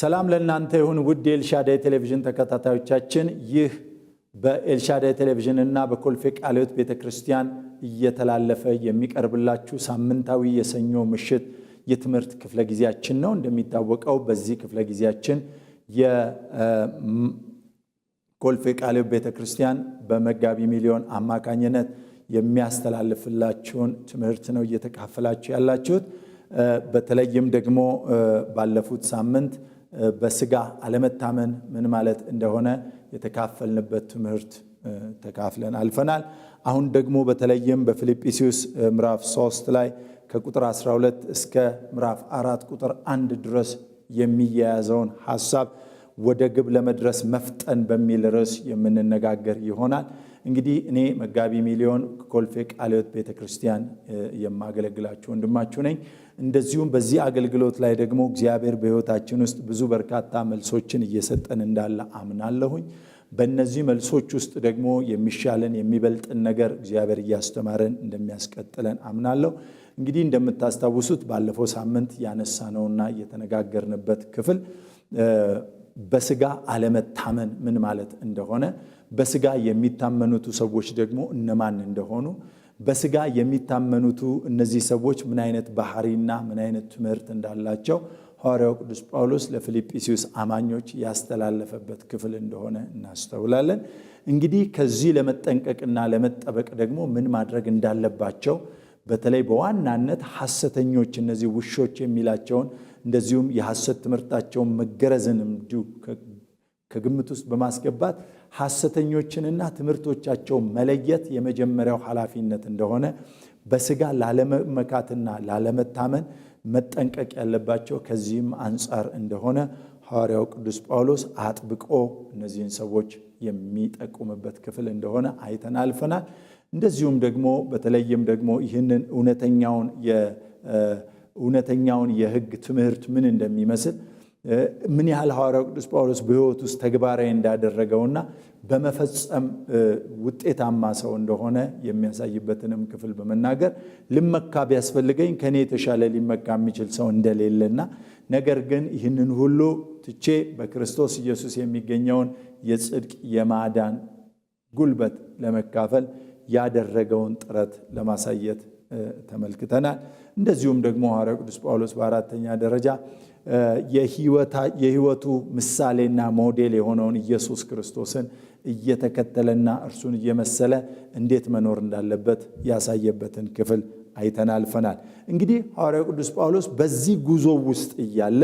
ሰላም ለእናንተ ይሁን ውድ የኤልሻዳይ ቴሌቪዥን ተከታታዮቻችን። ይህ በኤልሻዳይ ቴሌቪዥን እና በኮልፌ ቃለ ሕይወት ቤተክርስቲያን እየተላለፈ የሚቀርብላችሁ ሳምንታዊ የሰኞ ምሽት የትምህርት ክፍለ ጊዜያችን ነው። እንደሚታወቀው በዚህ ክፍለ ጊዜያችን የኮልፌ ቃለ ሕይወት ቤተክርስቲያን በመጋቢ ሚሊዮን አማካኝነት የሚያስተላልፍላችሁን ትምህርት ነው እየተካፈላችሁ ያላችሁት። በተለይም ደግሞ ባለፉት ሳምንት በስጋ አለመታመን ምን ማለት እንደሆነ የተካፈልንበት ትምህርት ተካፍለን አልፈናል። አሁን ደግሞ በተለይም በፊልጵስዩስ ምዕራፍ 3 ላይ ከቁጥር 12 እስከ ምዕራፍ 4 ቁጥር 1 ድረስ የሚያያዘውን ሐሳብ ወደ ግብ ለመድረስ መፍጠን በሚል ርዕስ የምንነጋገር ይሆናል። እንግዲህ እኔ መጋቢ ሚሊዮን ኮልፌ ቃለ ሕይወት ቤተክርስቲያን የማገለግላችሁ ወንድማችሁ ነኝ። እንደዚሁም በዚህ አገልግሎት ላይ ደግሞ እግዚአብሔር በሕይወታችን ውስጥ ብዙ በርካታ መልሶችን እየሰጠን እንዳለ አምናለሁኝ። በእነዚህ መልሶች ውስጥ ደግሞ የሚሻለን የሚበልጥን ነገር እግዚአብሔር እያስተማረን እንደሚያስቀጥለን አምናለሁ። እንግዲህ እንደምታስታውሱት ባለፈው ሳምንት ያነሳነውና የተነጋገርንበት ክፍል በስጋ አለመታመን ምን ማለት እንደሆነ፣ በስጋ የሚታመኑት ሰዎች ደግሞ እነማን እንደሆኑ፣ በስጋ የሚታመኑት እነዚህ ሰዎች ምን አይነት ባህሪና ምን አይነት ትምህርት እንዳላቸው ሐዋርያው ቅዱስ ጳውሎስ ለፊልጵስዩስ አማኞች ያስተላለፈበት ክፍል እንደሆነ እናስተውላለን። እንግዲህ ከዚህ ለመጠንቀቅና ለመጠበቅ ደግሞ ምን ማድረግ እንዳለባቸው በተለይ በዋናነት ሐሰተኞች እነዚህ ውሾች የሚላቸውን እንደዚሁም የሐሰት ትምህርታቸውን መገረዝንም እንዲሁ ከግምት ውስጥ በማስገባት ሐሰተኞችንና ትምህርቶቻቸውን መለየት የመጀመሪያው ኃላፊነት እንደሆነ፣ በስጋ ላለመመካትና ላለመታመን መጠንቀቅ ያለባቸው ከዚህም አንጻር እንደሆነ ሐዋርያው ቅዱስ ጳውሎስ አጥብቆ እነዚህን ሰዎች የሚጠቁምበት ክፍል እንደሆነ አይተን አልፈናል። እንደዚሁም ደግሞ በተለይም ደግሞ ይህንን እውነተኛውን የሕግ ትምህርት ምን እንደሚመስል ምን ያህል ሐዋርያው ቅዱስ ጳውሎስ በሕይወት ውስጥ ተግባራዊ እንዳደረገውና በመፈጸም ውጤታማ ሰው እንደሆነ የሚያሳይበትንም ክፍል በመናገር ልመካ ቢያስፈልገኝ ከኔ የተሻለ ሊመካ የሚችል ሰው እንደሌለና ነገር ግን ይህንን ሁሉ ትቼ በክርስቶስ ኢየሱስ የሚገኘውን የጽድቅ የማዳን ጉልበት ለመካፈል ያደረገውን ጥረት ለማሳየት ተመልክተናል። እንደዚሁም ደግሞ ሐዋርያው ቅዱስ ጳውሎስ በአራተኛ ደረጃ የሕይወቱ ምሳሌና ሞዴል የሆነውን ኢየሱስ ክርስቶስን እየተከተለና እርሱን እየመሰለ እንዴት መኖር እንዳለበት ያሳየበትን ክፍል አይተን አልፈናል። እንግዲህ ሐዋርያው ቅዱስ ጳውሎስ በዚህ ጉዞ ውስጥ እያለ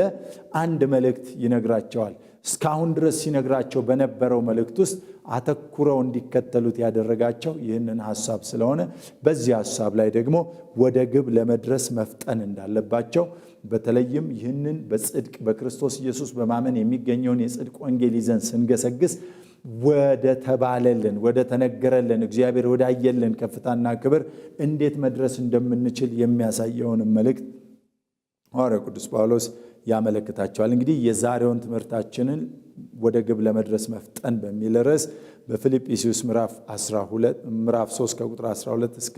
አንድ መልእክት ይነግራቸዋል። እስካሁን ድረስ ሲነግራቸው በነበረው መልእክት ውስጥ አተኩረው እንዲከተሉት ያደረጋቸው ይህንን ሐሳብ ስለሆነ በዚህ ሐሳብ ላይ ደግሞ ወደ ግብ ለመድረስ መፍጠን እንዳለባቸው፣ በተለይም ይህንን በጽድቅ በክርስቶስ ኢየሱስ በማመን የሚገኘውን የጽድቅ ወንጌል ይዘን ስንገሰግስ ወደ ተባለልን ወደ ተነገረልን እግዚአብሔር ወዳየልን ከፍታና ክብር እንዴት መድረስ እንደምንችል የሚያሳየውን መልእክት ሐዋርያው ቅዱስ ጳውሎስ ያመለክታቸዋል። እንግዲህ የዛሬውን ትምህርታችንን ወደ ግብ ለመድረስ መፍጠን በሚል ርዕስ በፊልጵስዩስ ምዕራፍ 3 ከቁጥር 12 እስከ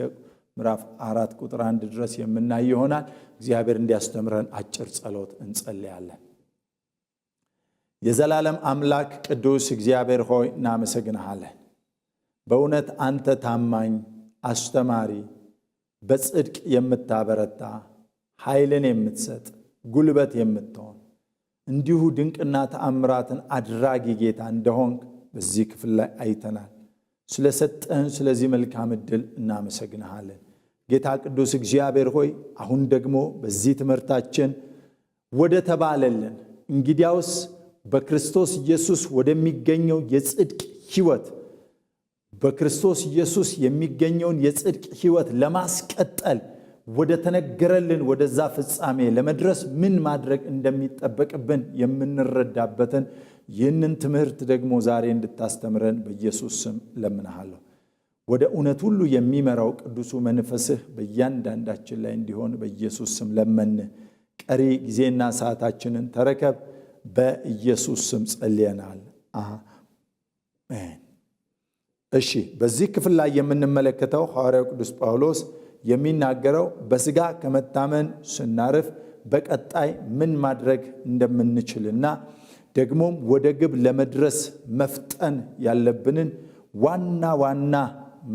ምዕራፍ 4 ቁጥር 1 ድረስ የምናይ ይሆናል። እግዚአብሔር እንዲያስተምረን አጭር ጸሎት እንጸልያለን። የዘላለም አምላክ ቅዱስ እግዚአብሔር ሆይ እናመሰግንሃለን። በእውነት አንተ ታማኝ አስተማሪ፣ በጽድቅ የምታበረታ፣ ኃይልን የምትሰጥ፣ ጉልበት የምትሆን እንዲሁ ድንቅና ተአምራትን አድራጊ ጌታ እንደሆንክ በዚህ ክፍል ላይ አይተናል። ስለሰጠህን ስለዚህ መልካም ዕድል እናመሰግንሃለን። ጌታ ቅዱስ እግዚአብሔር ሆይ አሁን ደግሞ በዚህ ትምህርታችን ወደ ተባለልን እንግዲያውስ በክርስቶስ ኢየሱስ ወደሚገኘው የጽድቅ ሕይወት በክርስቶስ ኢየሱስ የሚገኘውን የጽድቅ ሕይወት ለማስቀጠል ወደ ተነገረልን ወደዛ ፍጻሜ ለመድረስ ምን ማድረግ እንደሚጠበቅብን የምንረዳበትን ይህንን ትምህርት ደግሞ ዛሬ እንድታስተምረን በኢየሱስ ስም ለምንሃለሁ። ወደ እውነት ሁሉ የሚመራው ቅዱሱ መንፈስህ በእያንዳንዳችን ላይ እንዲሆን በኢየሱስ ስም ለመን። ቀሪ ጊዜና ሰዓታችንን ተረከብ። በኢየሱስ ስም ጸልየናል። አሜን። እሺ፣ በዚህ ክፍል ላይ የምንመለከተው ሐዋርያው ቅዱስ ጳውሎስ የሚናገረው በስጋ ከመታመን ስናርፍ በቀጣይ ምን ማድረግ እንደምንችልና ደግሞም ወደ ግብ ለመድረስ መፍጠን ያለብንን ዋና ዋና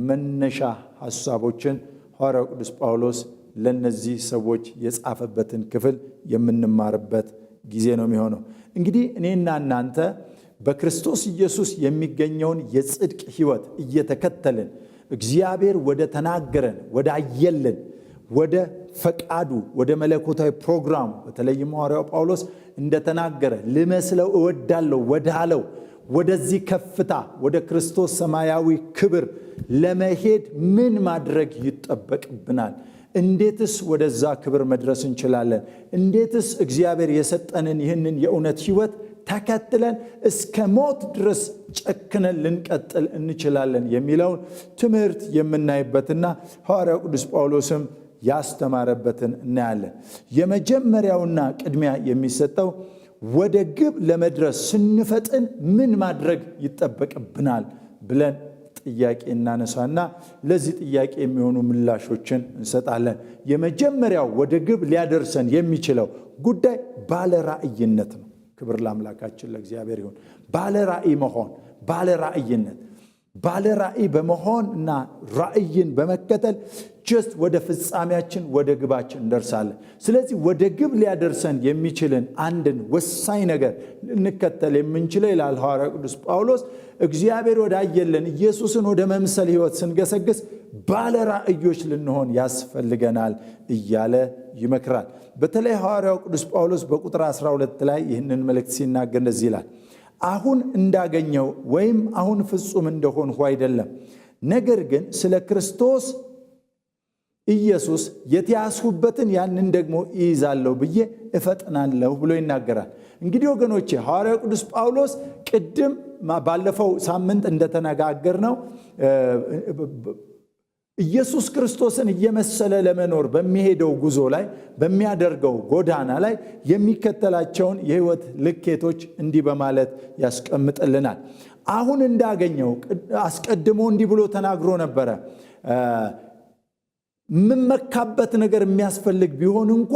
መነሻ ሐሳቦችን ሐዋርያው ቅዱስ ጳውሎስ ለነዚህ ሰዎች የጻፈበትን ክፍል የምንማርበት ጊዜ ነው የሚሆነው። እንግዲህ እኔና እናንተ በክርስቶስ ኢየሱስ የሚገኘውን የጽድቅ ሕይወት እየተከተልን እግዚአብሔር ወደ ተናገረን ወደ አየለን ወደ ፈቃዱ ወደ መለኮታዊ ፕሮግራም በተለይም ሐዋርያው ጳውሎስ እንደተናገረ ልመስለው እወዳለሁ ወዳለው ወደዚህ ከፍታ ወደ ክርስቶስ ሰማያዊ ክብር ለመሄድ ምን ማድረግ ይጠበቅብናል? እንዴትስ ወደዛ ክብር መድረስ እንችላለን? እንዴትስ እግዚአብሔር የሰጠንን ይህንን የእውነት ሕይወት ተከትለን እስከ ሞት ድረስ ጨክነን ልንቀጥል እንችላለን የሚለውን ትምህርት የምናይበትና ሐዋርያው ቅዱስ ጳውሎስም ያስተማረበትን እናያለን። የመጀመሪያውና ቅድሚያ የሚሰጠው ወደ ግብ ለመድረስ ስንፈጥን ምን ማድረግ ይጠበቅብናል ብለን ጥያቄ እናነሳና ለዚህ ጥያቄ የሚሆኑ ምላሾችን እንሰጣለን። የመጀመሪያው ወደ ግብ ሊያደርሰን የሚችለው ጉዳይ ባለራእይነት ነው። ክብር ለአምላካችን ለእግዚአብሔር ይሁን። ባለራእይ መሆን፣ ባለራእይነት ባለራእይ በመሆንና ራእይን በመከተል ጀስት ወደ ፍጻሜያችን ወደ ግባችን እንደርሳለን። ስለዚህ ወደ ግብ ሊያደርሰን የሚችልን አንድን ወሳኝ ነገር ልንከተል የምንችለው ይላል ሐዋርያው ቅዱስ ጳውሎስ እግዚአብሔር ወዳየለን ኢየሱስን ወደ መምሰል ሕይወት ስንገሰግስ ባለራእዮች ልንሆን ያስፈልገናል እያለ ይመክራል። በተለይ ሐዋርያው ቅዱስ ጳውሎስ በቁጥር 12 ላይ ይህንን መልእክት ሲናገር እንደዚህ ይላል፣ አሁን እንዳገኘው ወይም አሁን ፍጹም እንደሆንሁ አይደለም፣ ነገር ግን ስለ ክርስቶስ ኢየሱስ የተያዝሁበትን ያንን ደግሞ ይይዛለሁ ብዬ እፈጥናለሁ ብሎ ይናገራል። እንግዲህ ወገኖቼ ሐዋርያው ቅዱስ ጳውሎስ ቅድም ባለፈው ሳምንት እንደተነጋገርነው ኢየሱስ ክርስቶስን እየመሰለ ለመኖር በሚሄደው ጉዞ ላይ በሚያደርገው ጎዳና ላይ የሚከተላቸውን የሕይወት ልኬቶች እንዲህ በማለት ያስቀምጥልናል። አሁን እንዳገኘው አስቀድሞ እንዲህ ብሎ ተናግሮ ነበረ። ምመካበት ነገር የሚያስፈልግ ቢሆን እንኳ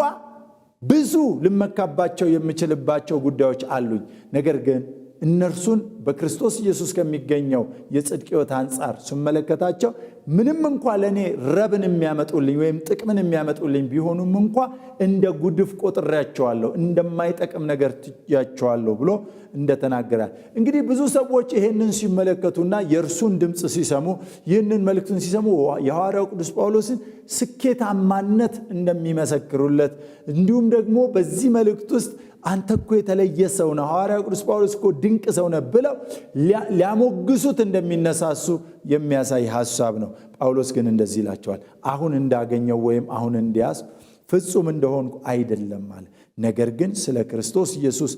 ብዙ ልመካባቸው የምችልባቸው ጉዳዮች አሉኝ። ነገር ግን እነርሱን በክርስቶስ ኢየሱስ ከሚገኘው የጽድቅ ሕይወት አንጻር ስመለከታቸው ምንም እንኳ ለእኔ ረብን የሚያመጡልኝ ወይም ጥቅምን የሚያመጡልኝ ቢሆኑም እንኳ እንደ ጉድፍ ቆጥሬያቸዋለሁ፣ እንደማይጠቅም ነገር ትያቸዋለሁ ብሎ እንደተናገራል። እንግዲህ ብዙ ሰዎች ይህንን ሲመለከቱና የእርሱን ድምፅ ሲሰሙ ይህንን መልእክቱን ሲሰሙ የሐዋርያው ቅዱስ ጳውሎስን ስኬታማነት እንደሚመሰክሩለት እንዲሁም ደግሞ በዚህ መልእክት ውስጥ አንተ እኮ የተለየ ሰው ነህ፣ ሐዋርያው ቅዱስ ጳውሎስ እኮ ድንቅ ሰው ነህ ብለው ሊያሞግሱት እንደሚነሳሱ የሚያሳይ ሐሳብ ነው። ጳውሎስ ግን እንደዚህ ይላቸዋል፣ አሁን እንዳገኘው ወይም አሁን እንዲያዝ ፍጹም እንደሆንኩ አይደለም ማለት፣ ነገር ግን ስለ ክርስቶስ ኢየሱስ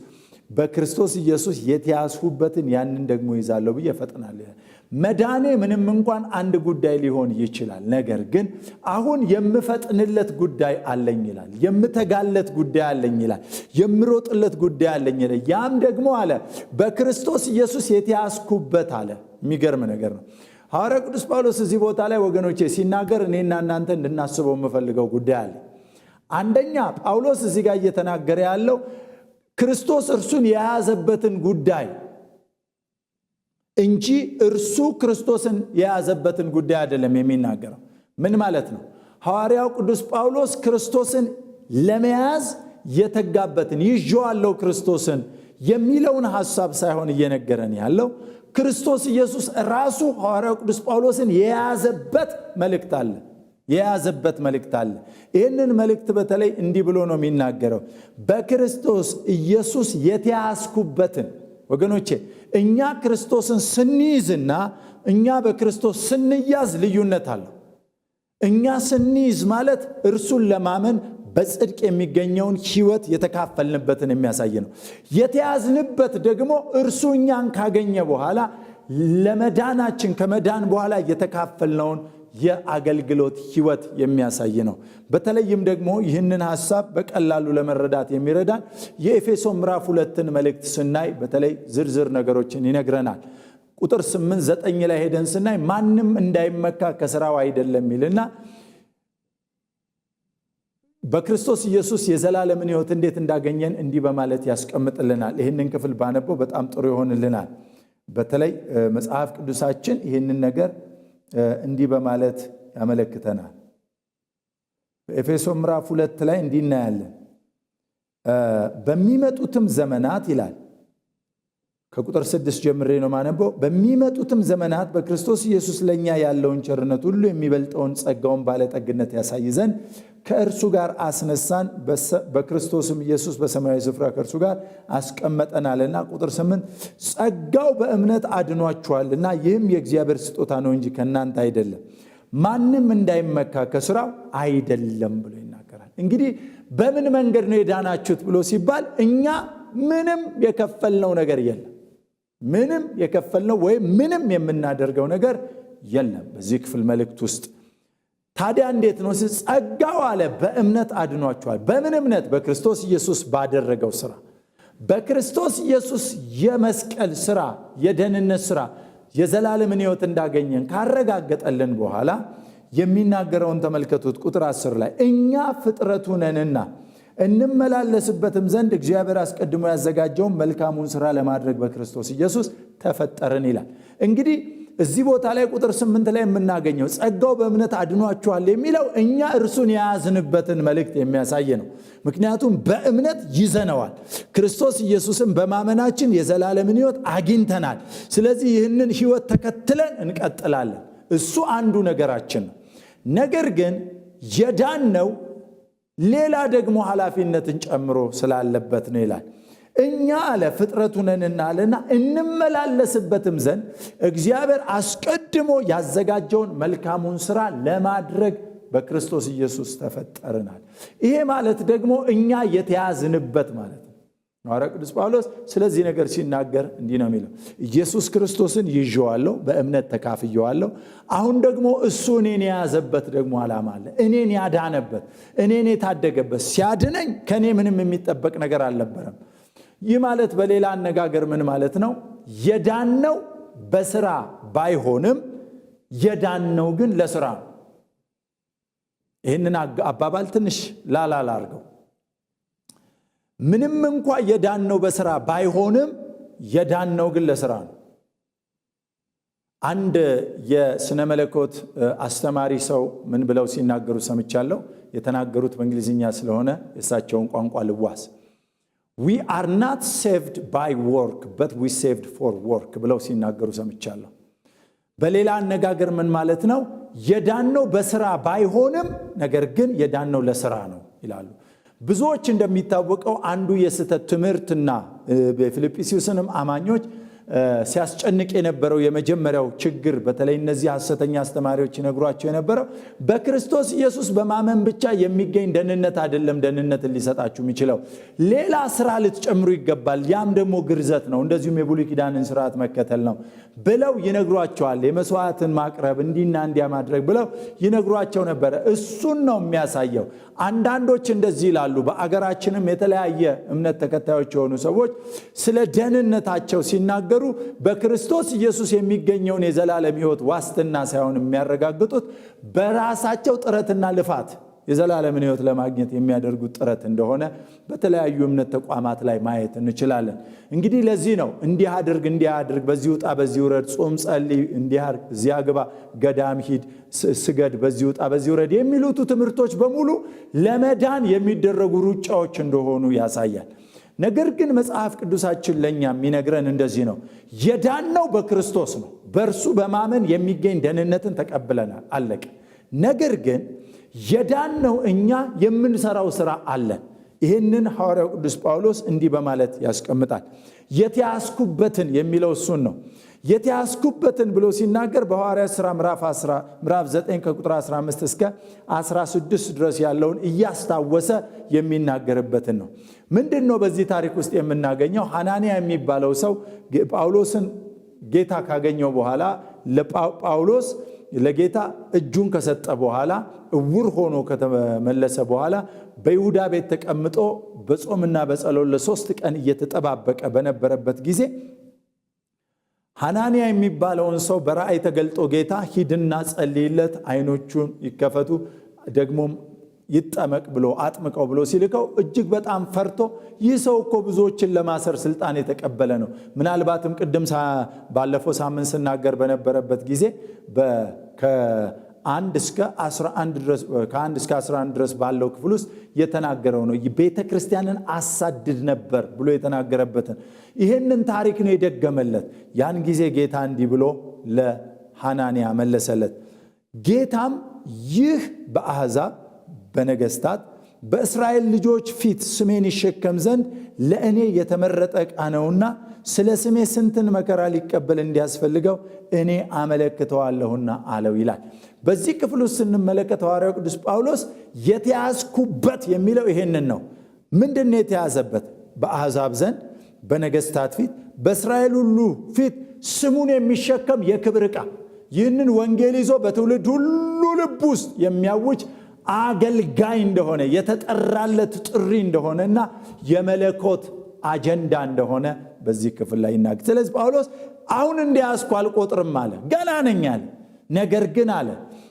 በክርስቶስ ኢየሱስ የተያዝሁበትን ያንን ደግሞ ይዛለሁ ብዬ እፈጥናለሁ። መዳኔ ምንም እንኳን አንድ ጉዳይ ሊሆን ይችላል፣ ነገር ግን አሁን የምፈጥንለት ጉዳይ አለኝ ይላል። የምተጋለት ጉዳይ አለኝ ይላል። የምሮጥለት ጉዳይ አለኝ ይላል። ያም ደግሞ አለ በክርስቶስ ኢየሱስ የተያዝኩበት አለ። የሚገርም ነገር ነው። ሐዋርያው ቅዱስ ጳውሎስ እዚህ ቦታ ላይ ወገኖቼ ሲናገር እኔና እናንተ እንድናስበው የምፈልገው ጉዳይ አለ። አንደኛ ጳውሎስ እዚህ ጋር እየተናገረ ያለው ክርስቶስ እርሱን የያዘበትን ጉዳይ እንጂ እርሱ ክርስቶስን የያዘበትን ጉዳይ አይደለም የሚናገረው። ምን ማለት ነው? ሐዋርያው ቅዱስ ጳውሎስ ክርስቶስን ለመያዝ የተጋበትን ይዤዋለሁ ክርስቶስን የሚለውን ሐሳብ ሳይሆን እየነገረን ያለው ክርስቶስ ኢየሱስ ራሱ ሐዋርያው ቅዱስ ጳውሎስን የያዘበት መልእክት አለ። የያዘበት መልእክት አለ። ይህንን መልእክት በተለይ እንዲህ ብሎ ነው የሚናገረው፣ በክርስቶስ ኢየሱስ የተያዝኩበትን። ወገኖቼ እኛ ክርስቶስን ስንይዝና እኛ በክርስቶስ ስንያዝ ልዩነት አለው። እኛ ስንይዝ ማለት እርሱን ለማመን በጽድቅ የሚገኘውን ሕይወት የተካፈልንበትን የሚያሳይ ነው። የተያዝንበት ደግሞ እርሱ እኛን ካገኘ በኋላ ለመዳናችን ከመዳን በኋላ የተካፈልነውን የአገልግሎት ሕይወት የሚያሳይ ነው። በተለይም ደግሞ ይህንን ሐሳብ በቀላሉ ለመረዳት የሚረዳን የኤፌሶን ምዕራፍ 2ን መልእክት ስናይ በተለይ ዝርዝር ነገሮችን ይነግረናል። ቁጥር 8-9 ላይ ሄደን ስናይ ማንም እንዳይመካ ከሥራው አይደለም ይልና በክርስቶስ ኢየሱስ የዘላለምን ሕይወት እንዴት እንዳገኘን እንዲህ በማለት ያስቀምጥልናል። ይህንን ክፍል ባነበው በጣም ጥሩ ይሆንልናል። በተለይ መጽሐፍ ቅዱሳችን ይህንን ነገር እንዲህ በማለት ያመለክተናል። በኤፌሶን ምዕራፍ 2 ላይ እንዲህ እናያለን። በሚመጡትም ዘመናት ይላል፣ ከቁጥር 6 ጀምሬ ነው ማነበው። በሚመጡትም ዘመናት በክርስቶስ ኢየሱስ ለኛ ያለውን ቸርነት ሁሉ የሚበልጠውን ጸጋውን ባለጠግነት ያሳይ ዘንድ ከእርሱ ጋር አስነሳን፣ በክርስቶስም ኢየሱስ በሰማያዊ ስፍራ ከእርሱ ጋር አስቀመጠናልና። ቁጥር 8 ጸጋው በእምነት አድኗችኋልና ይህም የእግዚአብሔር ስጦታ ነው እንጂ ከእናንተ አይደለም፣ ማንም እንዳይመካ ከሥራው አይደለም ብሎ ይናገራል። እንግዲህ በምን መንገድ ነው የዳናችሁት ብሎ ሲባል እኛ ምንም የከፈልነው ነገር የለም። ምንም የከፈልነው ወይም ምንም የምናደርገው ነገር የለም በዚህ ክፍል መልእክት ውስጥ። ታዲያ እንዴት ነው? ጸጋው አለ በእምነት አድኗችኋል። በምን እምነት? በክርስቶስ ኢየሱስ ባደረገው ሥራ። በክርስቶስ ኢየሱስ የመስቀል ሥራ፣ የደህንነት ሥራ የዘላለምን ሕይወት እንዳገኘን ካረጋገጠልን በኋላ የሚናገረውን ተመልከቱት። ቁጥር 10 ላይ እኛ ፍጥረቱ ነንና እንመላለስበትም ዘንድ እግዚአብሔር አስቀድሞ ያዘጋጀውን መልካሙን ሥራ ለማድረግ በክርስቶስ ኢየሱስ ተፈጠርን ይላል። እንግዲህ እዚህ ቦታ ላይ ቁጥር 8 ላይ የምናገኘው ጸጋው በእምነት አድኗችኋል የሚለው እኛ እርሱን የያዝንበትን መልእክት የሚያሳይ ነው። ምክንያቱም በእምነት ይዘነዋል። ክርስቶስ ኢየሱስን በማመናችን የዘላለምን ሕይወት አግኝተናል። ስለዚህ ይህንን ሕይወት ተከትለን እንቀጥላለን። እሱ አንዱ ነገራችን ነው። ነገር ግን የዳነው ሌላ ደግሞ ኃላፊነትን ጨምሮ ስላለበት ነው ይላል። እኛ አለ ፍጥረቱ ነንና አለና እንመላለስበትም ዘንድ እግዚአብሔር አስቀድሞ ያዘጋጀውን መልካሙን ሥራ ለማድረግ በክርስቶስ ኢየሱስ ተፈጠርናል። ይሄ ማለት ደግሞ እኛ የተያዝንበት ማለት ነው። ሐዋርያው ቅዱስ ጳውሎስ ስለዚህ ነገር ሲናገር እንዲህ ነው የሚለው፣ ኢየሱስ ክርስቶስን ይዤዋለሁ፣ በእምነት ተካፍየዋለሁ። አሁን ደግሞ እሱ እኔን የያዘበት ደግሞ ዓላማ አለ። እኔን ያዳነበት፣ እኔን የታደገበት። ሲያድነኝ ከኔ ምንም የሚጠበቅ ነገር አልነበረም። ይህ ማለት በሌላ አነጋገር ምን ማለት ነው? የዳነው በሥራ ባይሆንም የዳነው ግን ለሥራ ነው። ይህንን አባባል ትንሽ ላላላ አድርገው። ምንም እንኳ የዳነው በሥራ ባይሆንም የዳነው ግን ለሥራ ነው። አንድ የስነ መለኮት አስተማሪ ሰው ምን ብለው ሲናገሩ ሰምቻለሁ። የተናገሩት በእንግሊዝኛ ስለሆነ የእሳቸውን ቋንቋ ልዋስ። We are not saved by work, but we saved for work ብለው ሲናገሩ ሰምቻለሁ። በሌላ አነጋገር ምን ማለት ነው? የዳነው በሥራ ባይሆንም ነገር ግን የዳነው ለሥራ ነው ይላሉ። ብዙዎች እንደሚታወቀው አንዱ የስህተት ትምህርትና በፊልጵስዩስንም አማኞች ሲያስጨንቅ የነበረው የመጀመሪያው ችግር በተለይ እነዚህ ሐሰተኛ አስተማሪዎች ይነግሯቸው የነበረው በክርስቶስ ኢየሱስ በማመን ብቻ የሚገኝ ደህንነት አይደለም ደህንነትን ሊሰጣችሁ የሚችለው ሌላ ሥራ ልትጨምሩ ይገባል፣ ያም ደግሞ ግርዘት ነው፣ እንደዚሁም የብሉይ ኪዳንን ሥርዓት መከተል ነው ብለው ይነግሯቸዋል። የመስዋዕትን ማቅረብ እንዲና እንዲያ ማድረግ ብለው ይነግሯቸው ነበረ። እሱን ነው የሚያሳየው። አንዳንዶች እንደዚህ ይላሉ። በአገራችንም የተለያየ እምነት ተከታዮች የሆኑ ሰዎች ስለ ደህንነታቸው ሲናገሩ በክርስቶስ ኢየሱስ የሚገኘውን የዘላለም ሕይወት ዋስትና ሳይሆን የሚያረጋግጡት በራሳቸው ጥረትና ልፋት የዘላለምን ሕይወት ለማግኘት የሚያደርጉት ጥረት እንደሆነ በተለያዩ እምነት ተቋማት ላይ ማየት እንችላለን። እንግዲህ ለዚህ ነው እንዲህ አድርግ፣ በዚህ ውጣ፣ በዚህ ውረድ፣ ጾም፣ ጸልይ፣ እንዲህ አድርግ፣ እዚያ ግባ፣ ገዳም ሂድ፣ ስገድ፣ በዚህ ውጣ፣ በዚህ ውረድ የሚሉት ትምህርቶች በሙሉ ለመዳን የሚደረጉ ሩጫዎች እንደሆኑ ያሳያል። ነገር ግን መጽሐፍ ቅዱሳችን ለኛ የሚነግረን እንደዚህ ነው። የዳነው በክርስቶስ ነው። በእርሱ በማመን የሚገኝ ደህንነትን ተቀብለናል። አለቀ። ነገር ግን የዳነው እኛ የምንሰራው ሥራ አለን። ይህንን ሐዋርያው ቅዱስ ጳውሎስ እንዲህ በማለት ያስቀምጣል። የተያዝኩበትን የሚለው እሱን ነው። የተያዝኩበትን ብሎ ሲናገር በሐዋርያት ሥራ ምዕራፍ 9 ከቁጥር 15 እስከ 16 ድረስ ያለውን እያስታወሰ የሚናገርበትን ነው። ምንድን ነው በዚህ ታሪክ ውስጥ የምናገኘው? ሐናንያ የሚባለው ሰው ጳውሎስን ጌታ ካገኘው በኋላ ለጳውሎስ ለጌታ እጁን ከሰጠ በኋላ እውር ሆኖ ከተመለሰ በኋላ በይሁዳ ቤት ተቀምጦ በጾምና በጸሎት ለ3 ቀን እየተጠባበቀ በነበረበት ጊዜ ሐናንያ የሚባለውን ሰው በራእይ ተገልጦ ጌታ ሂድና ጸልይለት፣ አይኖቹን ይከፈቱ፣ ደግሞም ይጠመቅ ብሎ አጥምቀው ብሎ ሲልከው እጅግ በጣም ፈርቶ ይህ ሰው እኮ ብዙዎችን ለማሰር ስልጣን የተቀበለ ነው። ምናልባትም ቅድም ባለፈው ሳምንት ስናገር በነበረበት ጊዜ ከ1 እስከ 11 ድረስ ባለው ክፍል ውስጥ የተናገረው ነው። ቤተ ክርስቲያንን አሳድድ ነበር ብሎ የተናገረበትን ይህንን ታሪክ ነው የደገመለት። ያን ጊዜ ጌታ እንዲህ ብሎ ለሐናንያ መለሰለት። ጌታም ይህ በአሕዛብ በነገስታት በእስራኤል ልጆች ፊት ስሜን ይሸከም ዘንድ ለእኔ የተመረጠ ዕቃ ነውና ስለ ስሜ ስንትን መከራ ሊቀበል እንዲያስፈልገው እኔ አመለክተዋለሁና አለው ይላል። በዚህ ክፍል ውስጥ ስንመለከት ሐዋርያው ቅዱስ ጳውሎስ የተያዝኩበት የሚለው ይሄንን ነው። ምንድን ነው የተያዘበት? በአሕዛብ ዘንድ በነገስታት ፊት በእስራኤል ሁሉ ፊት ስሙን የሚሸከም የክብር ዕቃ፣ ይህንን ወንጌል ይዞ በትውልድ ሁሉ ልብ ውስጥ የሚያውጅ አገልጋይ እንደሆነ የተጠራለት ጥሪ እንደሆነና የመለኮት አጀንዳ እንደሆነ በዚህ ክፍል ላይ ይናገራል። ስለዚህ ጳውሎስ አሁን እንዲያስኩ አልቆጥርም አለ፣ ገና ነኝ አለ። ነገር ግን አለ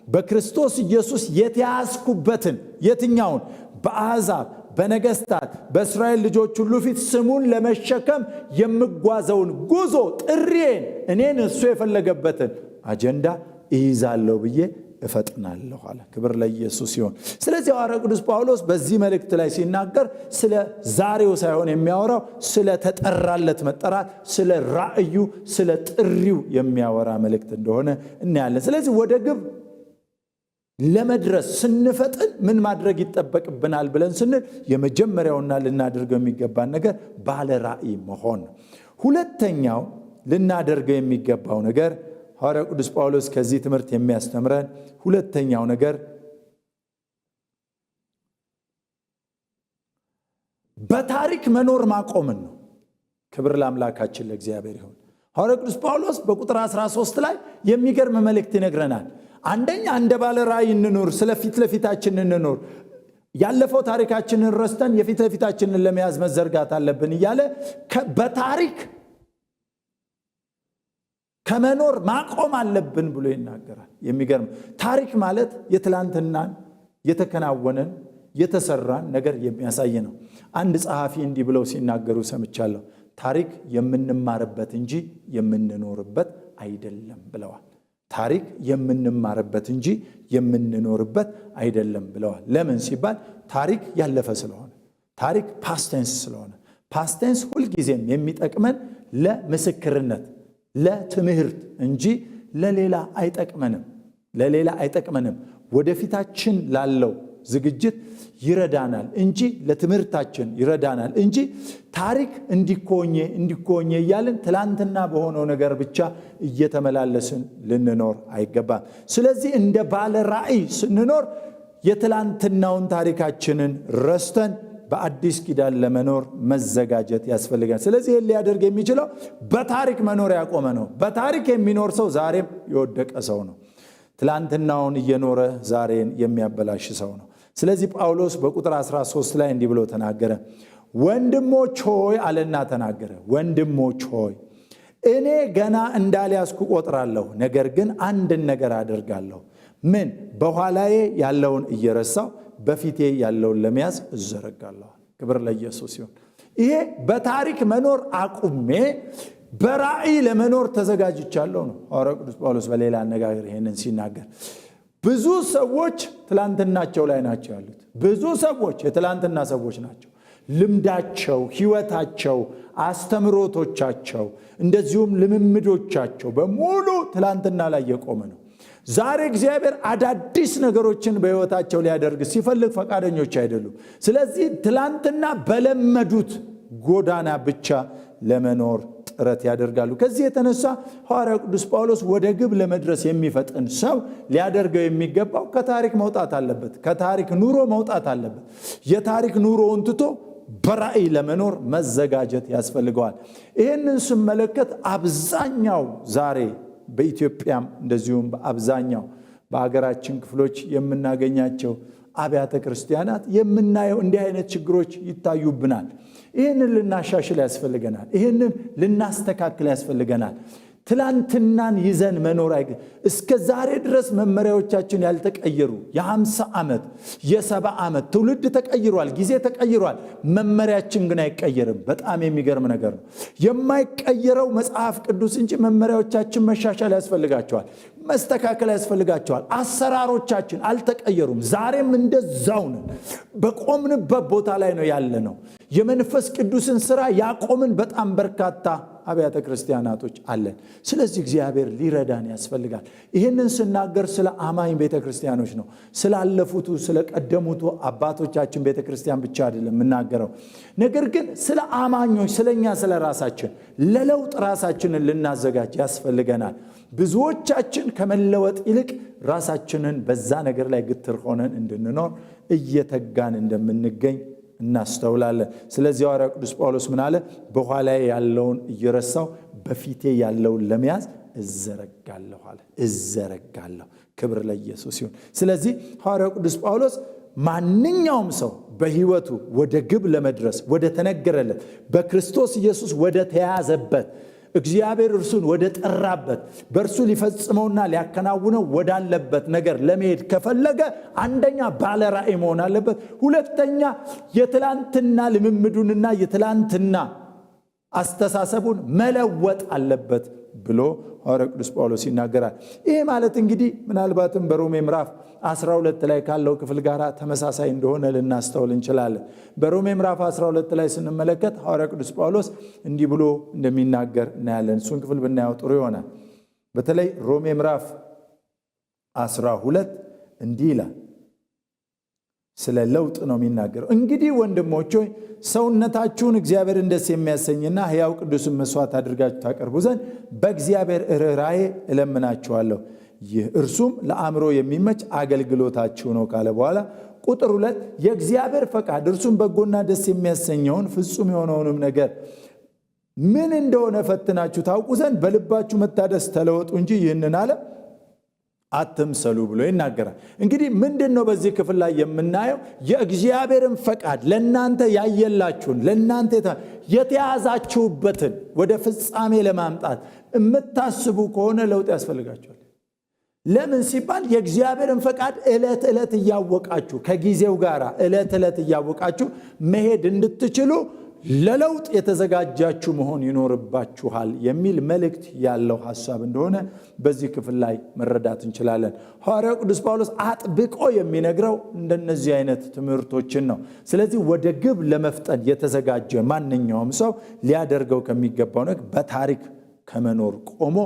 በክርስቶስ ኢየሱስ የተያዝኩበትን የትኛውን? በአሕዛብ በነገስታት በእስራኤል ልጆች ሁሉ ፊት ስሙን ለመሸከም የምጓዘውን ጉዞ ጥሪዬን፣ እኔን እሱ የፈለገበትን አጀንዳ እይዛለሁ ብዬ እፈጥናለሁ አለ። ክብር ለኢየሱስ ይሁን። ስለዚህ ሐዋርያው ቅዱስ ጳውሎስ በዚህ መልእክት ላይ ሲናገር ስለ ዛሬው ሳይሆን የሚያወራው ስለ ተጠራለት መጠራት፣ ስለ ራእዩ፣ ስለ ጥሪው የሚያወራ መልእክት እንደሆነ እናያለን። ስለዚህ ወደ ግብ ለመድረስ ስንፈጥን ምን ማድረግ ይጠበቅብናል ብለን ስንል የመጀመሪያውና ልናደርገው የሚገባን ነገር ባለ ራእይ መሆን ነው። ሁለተኛው ልናደርገው የሚገባው ነገር ሐዋርያው ቅዱስ ጳውሎስ ከዚህ ትምህርት የሚያስተምረን ሁለተኛው ነገር በታሪክ መኖር ማቆምን ነው። ክብር ለአምላካችን ለእግዚአብሔር ይሁን። ሐዋርያው ቅዱስ ጳውሎስ በቁጥር 13 ላይ የሚገርም መልእክት ይነግረናል። አንደኛ እንደ ባለ ራእይ እንኑር፣ ስለፊት ለፊታችን እንኑር። ያለፈው ታሪካችንን ረስተን የፊት ለፊታችንን ለመያዝ መዘርጋት አለብን እያለ በታሪክ ከመኖር ማቆም አለብን ብሎ ይናገራል። የሚገርም ታሪክ ማለት የትላንትናን የተከናወነን የተሰራን ነገር የሚያሳይ ነው። አንድ ጸሐፊ እንዲህ ብለው ሲናገሩ ሰምቻለሁ። ታሪክ የምንማርበት እንጂ የምንኖርበት አይደለም ብለዋል። ታሪክ የምንማርበት እንጂ የምንኖርበት አይደለም ብለዋል። ለምን ሲባል ታሪክ ያለፈ ስለሆነ፣ ታሪክ ፓስቴንስ ስለሆነ፣ ፓስቴንስ ሁልጊዜም የሚጠቅመን ለምስክርነት ለትምህርት እንጂ ለሌላ አይጠቅመንም። ወደፊታችን ላለው ዝግጅት ይረዳናል እንጂ ለትምህርታችን ይረዳናል እንጂ ታሪክ እንዲኮኘ እያልን ትላንትና በሆነው ነገር ብቻ እየተመላለስን ልንኖር አይገባም። ስለዚህ እንደ ባለ ራእይ ስንኖር የትላንትናውን ታሪካችንን ረስተን በአዲስ ኪዳን ለመኖር መዘጋጀት ያስፈልጋል። ስለዚህ ይህን ሊያደርግ የሚችለው በታሪክ መኖር ያቆመ ነው። በታሪክ የሚኖር ሰው ዛሬም የወደቀ ሰው ነው። ትላንትናውን እየኖረ ዛሬን የሚያበላሽ ሰው ነው። ስለዚህ ጳውሎስ በቁጥር 13 ላይ እንዲህ ብሎ ተናገረ። ወንድሞች ሆይ አለና ተናገረ። ወንድሞች ሆይ እኔ ገና እንዳልያዝኩ ቆጥራለሁ፣ ነገር ግን አንድን ነገር አደርጋለሁ። ምን? በኋላዬ ያለውን እየረሳው በፊቴ ያለውን ለመያዝ እዘረጋለሁ። ክብር ለኢየሱስ ይሁን። ይሄ በታሪክ መኖር አቁሜ በራእይ ለመኖር ተዘጋጅቻለሁ ነው ሐዋርያው ቅዱስ ጳውሎስ በሌላ አነጋገር ይሄንን ሲናገር። ብዙ ሰዎች ትላንትናቸው ላይ ናቸው ያሉት። ብዙ ሰዎች የትላንትና ሰዎች ናቸው። ልምዳቸው፣ ህይወታቸው፣ አስተምሮቶቻቸው እንደዚሁም ልምምዶቻቸው በሙሉ ትላንትና ላይ የቆመ ነው። ዛሬ እግዚአብሔር አዳዲስ ነገሮችን በህይወታቸው ሊያደርግ ሲፈልግ ፈቃደኞች አይደሉም። ስለዚህ ትላንትና በለመዱት ጎዳና ብቻ ለመኖር ጥረት ያደርጋሉ። ከዚህ የተነሳ ሐዋርያው ቅዱስ ጳውሎስ ወደ ግብ ለመድረስ የሚፈጥን ሰው ሊያደርገው የሚገባው ከታሪክ መውጣት አለበት። ከታሪክ ኑሮ መውጣት አለበት። የታሪክ ኑሮውን ትቶ በራእይ ለመኖር መዘጋጀት ያስፈልገዋል። ይህንን ስመለከት አብዛኛው ዛሬ በኢትዮጵያም እንደዚሁም በአብዛኛው በአገራችን ክፍሎች የምናገኛቸው አብያተ ክርስቲያናት የምናየው እንዲህ አይነት ችግሮች ይታዩብናል። ይህንን ልናሻሽል ያስፈልገናል። ይህንን ልናስተካክል ያስፈልገናል። ትላንትናን ይዘን መኖር እስከ ዛሬ ድረስ መመሪያዎቻችን ያልተቀየሩ የ50 ዓመት የ70 ዓመት ትውልድ ተቀይሯል፣ ጊዜ ተቀይሯል። መመሪያችን ግን አይቀየርም። በጣም የሚገርም ነገር ነው። የማይቀየረው መጽሐፍ ቅዱስ እንጂ መመሪያዎቻችን መሻሻል ያስፈልጋቸዋል፣ መስተካከል ያስፈልጋቸዋል። አሰራሮቻችን አልተቀየሩም። ዛሬም እንደዛው ነን። በቆምንበት ቦታ ላይ ነው ያለነው። የመንፈስ ቅዱስን ሥራ ያቆምን በጣም በርካታ አብያተ ክርስቲያናቶች አለን። ስለዚህ እግዚአብሔር ሊረዳን ያስፈልጋል። ይህንን ስናገር ስለ አማኝ ቤተክርስቲያኖች ነው። ስላለፉቱ ስለ ቀደሙቱ አባቶቻችን ቤተክርስቲያን ብቻ አይደለም የምናገረው። ነገር ግን ስለ አማኞች ስለኛ ስለ ራሳችን ለለውጥ ራሳችንን ልናዘጋጅ ያስፈልገናል። ብዙዎቻችን ከመለወጥ ይልቅ ራሳችንን በዛ ነገር ላይ ግትር ሆነን እንድንኖር እየተጋን እንደምንገኝ እናስተውላለን። ስለዚህ ሐዋርያው ቅዱስ ጳውሎስ ምን አለ? በኋላዬ ያለውን እየረሳው በፊቴ ያለውን ለመያዝ እዘረጋለሁ አለ። እዘረጋለሁ። ክብር ለኢየሱስ ይሁን። ስለዚህ ሐዋርያው ቅዱስ ጳውሎስ ማንኛውም ሰው በሕይወቱ ወደ ግብ ለመድረስ ወደ ተነገረለት በክርስቶስ ኢየሱስ ወደ ተያዘበት እግዚአብሔር እርሱን ወደ ጠራበት በእርሱ ሊፈጽመውና ሊያከናውነው ወዳለበት ነገር ለመሄድ ከፈለገ አንደኛ ባለ ራእይ መሆን አለበት። ሁለተኛ የትላንትና ልምምዱንና የትላንትና አስተሳሰቡን መለወጥ አለበት ብሎ ሐዋርያው ቅዱስ ጳውሎስ ይናገራል። ይሄ ማለት እንግዲህ ምናልባትም በሮሜ ምዕራፍ 12 ላይ ካለው ክፍል ጋር ተመሳሳይ እንደሆነ ልናስተውል እንችላለን። በሮሜ ምዕራፍ 12 ላይ ስንመለከት ሐዋርያው ቅዱስ ጳውሎስ እንዲህ ብሎ እንደሚናገር እናያለን። እሱን ክፍል ብናየው ጥሩ ይሆናል። በተለይ ሮሜ ምዕራፍ 12 እንዲህ ይላል። ስለ ለውጥ ነው የሚናገረው። እንግዲህ ወንድሞች ሆይ ሰውነታችሁን እግዚአብሔርን ደስ የሚያሰኝና ሕያው ቅዱስን መስዋዕት አድርጋችሁ ታቀርቡ ዘንድ በእግዚአብሔር ርኅራኄ እለምናችኋለሁ። ይህ እርሱም ለአእምሮ የሚመች አገልግሎታችሁ ነው ካለ በኋላ ቁጥር 2 የእግዚአብሔር ፈቃድ እርሱም በጎና ደስ የሚያሰኘውን ፍጹም የሆነውንም ነገር ምን እንደሆነ ፈትናችሁ ታውቁ ዘንድ በልባችሁ መታደስ ተለወጡ እንጂ ይህንን ዓለም አትምሰሉ ብሎ ይናገራል። እንግዲህ ምንድነው በዚህ ክፍል ላይ የምናየው? የእግዚአብሔርን ፈቃድ ለናንተ ያየላችሁን ለናንተ የተያዛችሁበትን ወደ ፍጻሜ ለማምጣት የምታስቡ ከሆነ ለውጥ ያስፈልጋችኋል። ለምን ሲባል የእግዚአብሔርን ፈቃድ ዕለት ዕለት እያወቃችሁ ከጊዜው ጋር ዕለት ዕለት እያወቃችሁ መሄድ እንድትችሉ ለለውጥ የተዘጋጃችሁ መሆን ይኖርባችኋል የሚል መልእክት ያለው ሐሳብ እንደሆነ በዚህ ክፍል ላይ መረዳት እንችላለን። ሐዋርያው ቅዱስ ጳውሎስ አጥብቆ የሚነግረው እንደነዚህ አይነት ትምህርቶችን ነው። ስለዚህ ወደ ግብ ለመፍጠን የተዘጋጀ ማንኛውም ሰው ሊያደርገው ከሚገባው ነገር በታሪክ ከመኖር ቆሞ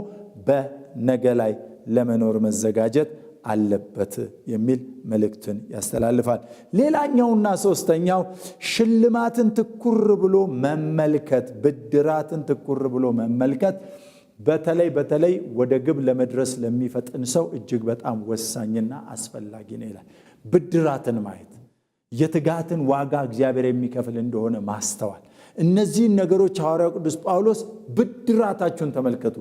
በነገ ላይ ለመኖር መዘጋጀት አለበት የሚል መልእክትን ያስተላልፋል። ሌላኛውና ሶስተኛው ሽልማትን ትኩር ብሎ መመልከት፣ ብድራትን ትኩር ብሎ መመልከት በተለይ ወደ ግብ ለመድረስ ለሚፈጥን ሰው እጅግ በጣም ወሳኝና አስፈላጊ ነው ይላል። ብድራትን ማየት፣ የትጋትን ዋጋ እግዚአብሔር የሚከፍል እንደሆነ ማስተዋል። እነዚህን ነገሮች ሐዋርያው ቅዱስ ጳውሎስ ብድራታችሁን ተመልከቱ፣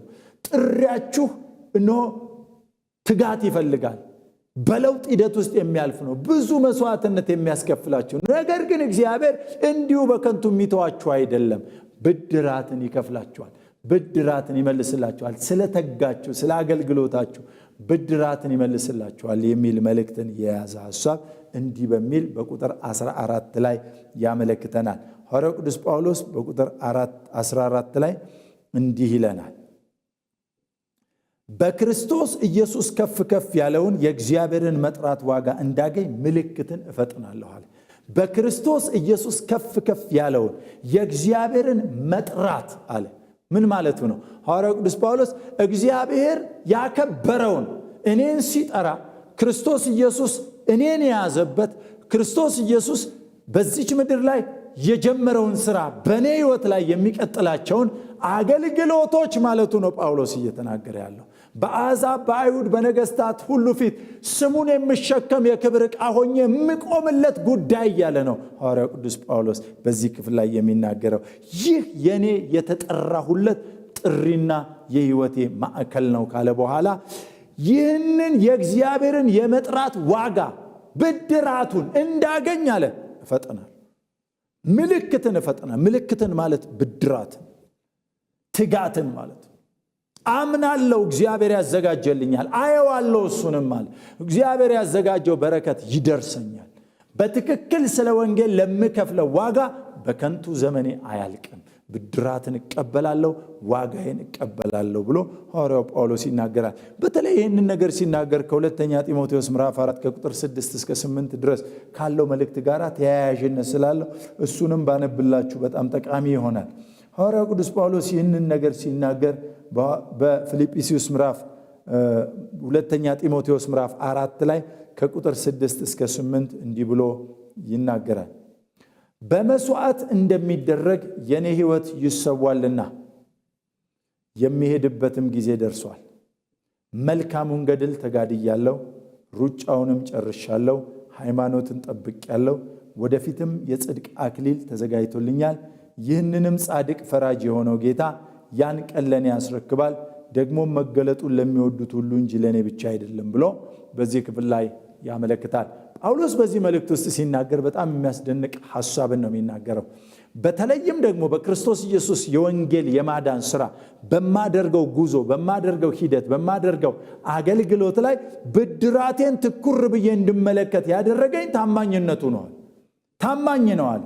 ጥሪያችሁ እነሆ ትጋት ይፈልጋል። በለውጥ ሂደት ውስጥ የሚያልፍ ነው። ብዙ መስዋዕትነት የሚያስከፍላችሁ። ነገር ግን እግዚአብሔር እንዲሁ በከንቱ የሚተዋችሁ አይደለም። ብድራትን ይከፍላችኋል፣ ብድራትን ይመልስላችኋል። ስለተጋችሁ፣ ስለ አገልግሎታችሁ ብድራትን ይመልስላችኋል የሚል መልእክትን የያዘ ሐሳብ እንዲህ በሚል በቁጥር 14 ላይ ያመለክተናል። ሐዋርያው ቅዱስ ጳውሎስ በቁጥር 14 ላይ እንዲህ ይለናል። በክርስቶስ ኢየሱስ ከፍ ከፍ ያለውን የእግዚአብሔርን መጥራት ዋጋ እንዳገኝ ምልክትን እፈጥናለሁ አለ። በክርስቶስ ኢየሱስ ከፍ ከፍ ያለውን የእግዚአብሔርን መጥራት አለ። ምን ማለቱ ነው? ሐዋርያው ቅዱስ ጳውሎስ እግዚአብሔር ያከበረውን እኔን ሲጠራ ክርስቶስ ኢየሱስ እኔን የያዘበት ክርስቶስ ኢየሱስ በዚች ምድር ላይ የጀመረውን ሥራ በእኔ ሕይወት ላይ የሚቀጥላቸውን አገልግሎቶች ማለቱ ነው ጳውሎስ እየተናገረ ያለው። በአሕዛብ በአይሁድ በነገስታት ሁሉ ፊት ስሙን የምሸከም የክብር ዕቃ ሆኜ የምቆምለት ጉዳይ እያለ ነው ሐዋርያው ቅዱስ ጳውሎስ በዚህ ክፍል ላይ የሚናገረው። ይህ የኔ የተጠራሁለት ጥሪና የሕይወቴ ማዕከል ነው ካለ በኋላ ይህንን የእግዚአብሔርን የመጥራት ዋጋ ብድራቱን እንዳገኝ አለ እፈጥናል። ምልክትን እፈጥናል። ምልክትን ማለት ብድራትን፣ ትጋትን ማለት አምናለሁ እግዚአብሔር ያዘጋጀልኛል አየዋለሁ እሱንም አለ እግዚአብሔር ያዘጋጀው በረከት ይደርሰኛል በትክክል ስለ ወንጌል ለምከፍለው ዋጋ በከንቱ ዘመኔ አያልቅም ብድራትን እቀበላለሁ ዋጋዬን እቀበላለሁ ብሎ ሐዋርያው ጳውሎስ ይናገራል በተለይ ይህንን ነገር ሲናገር ከሁለተኛ ጢሞቴዎስ ምዕራፍ 4 ከቁጥር 6 እስከ 8 ድረስ ካለው መልእክት ጋር ተያያዥነት ስላለው እሱንም ባነብላችሁ በጣም ጠቃሚ ይሆናል ሐዋርያው ቅዱስ ጳውሎስ ይህንን ነገር ሲናገር በፊልጵስዩስ ምዕራፍ ሁለተኛ ጢሞቴዎስ ምዕራፍ 4 ላይ ከቁጥር 6 እስከ 8 እንዲህ ብሎ ይናገራል በመስዋዕት እንደሚደረግ የኔ ሕይወት ይሰዋልና የሚሄድበትም ጊዜ ደርሷል መልካሙን ገድል ተጋድያለሁ ሩጫውንም ጨርሻለሁ ሃይማኖትን ጠብቄያለሁ ወደፊትም የጽድቅ አክሊል ተዘጋጅቶልኛል ይህንንም ጻድቅ ፈራጅ የሆነው ጌታ ያን ቀን ለኔ ያስረክባል ደግሞ መገለጡን ለሚወዱት ሁሉ እንጂ ለኔ ብቻ አይደለም ብሎ በዚህ ክፍል ላይ ያመለክታል ጳውሎስ በዚህ መልእክት ውስጥ ሲናገር በጣም የሚያስደንቅ ሐሳብን ነው የሚናገረው በተለይም ደግሞ በክርስቶስ ኢየሱስ የወንጌል የማዳን ሥራ በማደርገው ጉዞ በማደርገው ሂደት በማደርገው አገልግሎት ላይ ብድራቴን ትኩር ብዬ እንድመለከት ያደረገኝ ታማኝነቱ ነው ታማኝ ነው አለ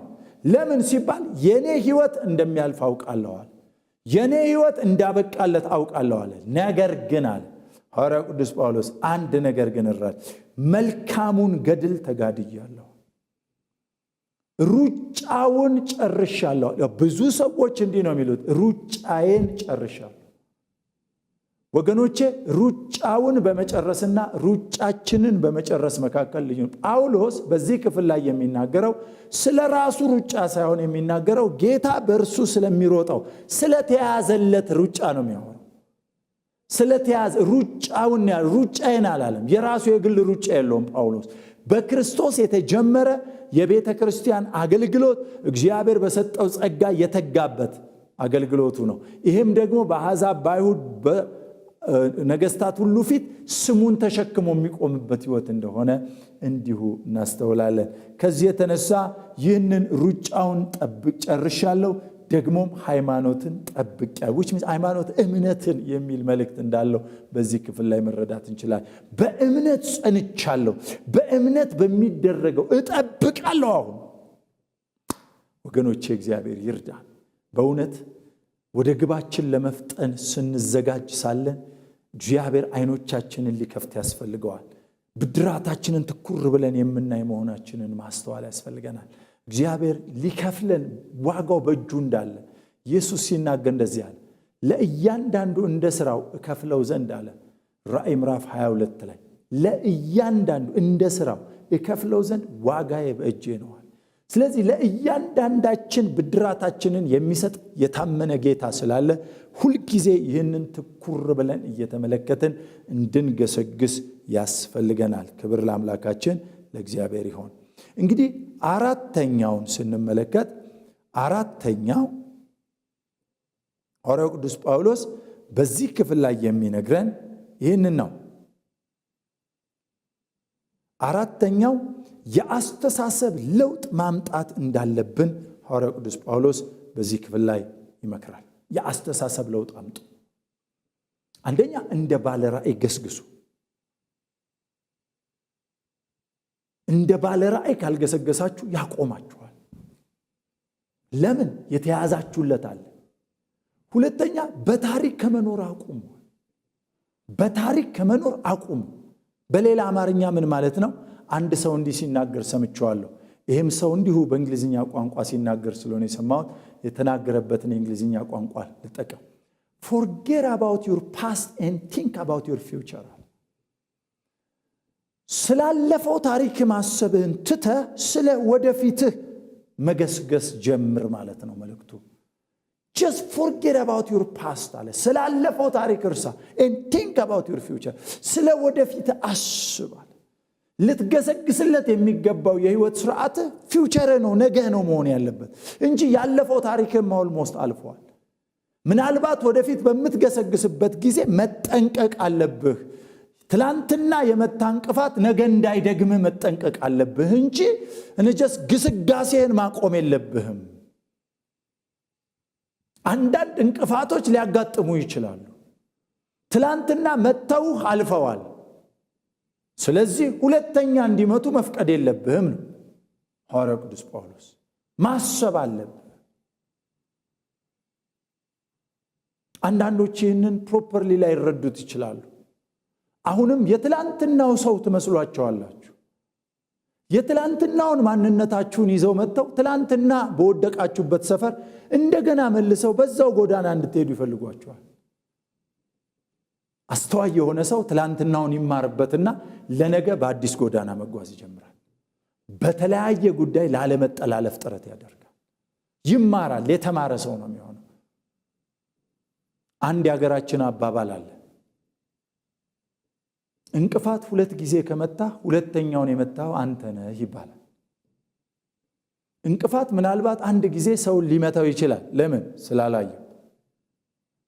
ለምን ሲባል የኔ ሕይወት እንደሚያልፍ አውቃለሁ የኔ ሕይወት እንዳበቃለት አውቃለሁ አለ ነገር ግን አለ ሐዋርያው ቅዱስ ጳውሎስ አንድ ነገር ግን እራድ መልካሙን ገድል ተጋድያለሁ ሩጫውን ጨርሻለሁ ብዙ ሰዎች እንዲህ ነው የሚሉት ሩጫዬን ጨርሻለሁ ወገኖቼ ሩጫውን በመጨረስና ሩጫችንን በመጨረስ መካከል ልዩ ጳውሎስ በዚህ ክፍል ላይ የሚናገረው ስለ ራሱ ሩጫ ሳይሆን የሚናገረው ጌታ በእርሱ ስለሚሮጠው ስለተያዘለት ሩጫ ነው የሚያወራው ስለተያዘ ሩጫዬን አላለም የራሱ የግል ሩጫ የለውም ጳውሎስ በክርስቶስ የተጀመረ የቤተ ክርስቲያን አገልግሎት እግዚአብሔር በሰጠው ጸጋ የተጋበት አገልግሎቱ ነው ይሄም ደግሞ በአሕዛብ በአይሁድ በነገስታት ሁሉ ፊት ስሙን ተሸክሞ የሚቆምበት ሕይወት እንደሆነ እንዲሁ እናስተውላለን ከዚህ የተነሳ ይህንን ሩጫውን ጨርሻለሁ ደግሞም ሃይማኖትን ጠብቄያለሁ which means ሃይማኖት እምነትን የሚል መልእክት እንዳለው በዚህ ክፍል ላይ መረዳት እንችላለን በእምነት ጸንቻለሁ በእምነት በሚደረገው እጠብቃለሁ አሁን ወገኖቼ እግዚአብሔር ይርዳን በእውነት ወደ ግባችን ለመፍጠን ስንዘጋጅ ሳለን እግዚአብሔር አይኖቻችንን ሊከፍት ያስፈልገዋል ብድራታችንን ትኩር ብለን የምናይ መሆናችንን ማስተዋል ያስፈልገናል እግዚአብሔር ሊከፍለን ዋጋው በእጁ እንዳለ ኢየሱስ ሲናገር እንደዚህ አለ ለእያንዳንዱ እንደ ሥራው እከፍለው ዘንድ አለ ራእይ ምዕራፍ 22 ላይ ለእያንዳንዱ እንደ ሥራው እከፍለው ዘንድ ዋጋዬ በእጄ ነው ስለዚህ ለእያንዳንዳችን ብድራታችንን የሚሰጥ የታመነ ጌታ ስላለ ሁሉ ጊዜ ይህንን ትኩር ብለን እየተመለከትን እንድንገሰግስ ያስፈልገናል ክብር ለአምላካችን ለእግዚአብሔር ይሁን እንግዲህ አራተኛውን ስንመለከት አራተኛው ሐዋርያው ቅዱስ ጳውሎስ በዚህ ክፍል ላይ የሚነግረን ይህንን ነው አራተኛው የአስተሳሰብ ለውጥ ማምጣት እንዳለብን ሐዋርያው ቅዱስ ጳውሎስ በዚህ ክፍል ላይ ይመክራል የአስተሳሰብ ለውጥ አምጡ አንደኛ እንደ ባለ ራእይ ገስግሱ እንደ ባለ ራእይ ካልገሰገሳችሁ ያቆማችኋል ለምን የተያዛችሁለት አለ ሁለተኛ በታሪክ ከመኖር አቁሙ በታሪክ ከመኖር አቁሙ በሌላ አማርኛ ምን ማለት ነው አንድ ሰው እንዲህ ሲናገር ሰምቻለሁ ይሄም ሰው እንዲሁ በእንግሊዝኛ ቋንቋ ሲናገር ስለሆነ የሰማሁት የተናገረበትን የእንግሊዝኛ ቋንቋ ልጠቀም forget about your past and think about your future ስላለፈው ታሪክ ማሰብህን ትተህ ስለ ወደፊትህ መገስገስ ጀምር ማለት ነው መልእክቱ just forget about your past አለ ስላለፈው ታሪክ እርሳ and think about your future ስለ ወደፊት አስብ ልትገሰግስለት የሚገባው የህይወት ሥርዓት ፊውቸር ነው ነገ ነው መሆን ያለበት እንጂ ያለፈው ታሪክም ኦልሞስት አልፏል ምናልባት ወደፊት በመትገሰግስበት ጊዜ መጠንቀቅ አለብህ ትላንትና የመታንቀፋት ነገ እንዳይደግም መጠንቀቅ አለብህ እንጂ እንጀስ ግስጋሴን ማቆም የለብህም አንዳንድ እንቅፋቶች ሊያጋጥሙ ይችላሉ ትላንትና መተው አልፈዋል። ስለዚህ ሁለተኛ እንዲመጡ መፍቀድ የለብህም ነው ሐዋርያው ቅዱስ ጳውሎስ። ማሰብ አለብህ። አንዳንዶች ይህንን ፕሮፐርሊ ላይ ይረዱት ይችላሉ። አሁንም የትላንትናው ሰው ትመስሏቸዋላችሁ። የትላንትናውን ማንነታችሁን ይዘው መጥተው ትላንትና በወደቃችሁበት ሰፈር እንደገና መልሰው በዛው ጎዳና እንድትሄዱ ይፈልጓቸዋል። አስተዋይ የሆነ ሰው ትላንትናውን ይማርበትና ለነገ በአዲስ ጎዳና መጓዝ ይጀምራል። በተለያየ ጉዳይ ላለመጠላለፍ ጥረት ያደርጋል፣ ይማራል። የተማረ ሰው ነው የሚሆነው። አንድ የሀገራችን አባባል አለ፣ እንቅፋት 2 ጊዜ ከመታ ሁለተኛውን የመታው አንተ ነህ ይባላል። እንቅፋት ምናልባት አንድ ጊዜ ሰው ሊመታው ይችላል። ለምን? ስላላየው።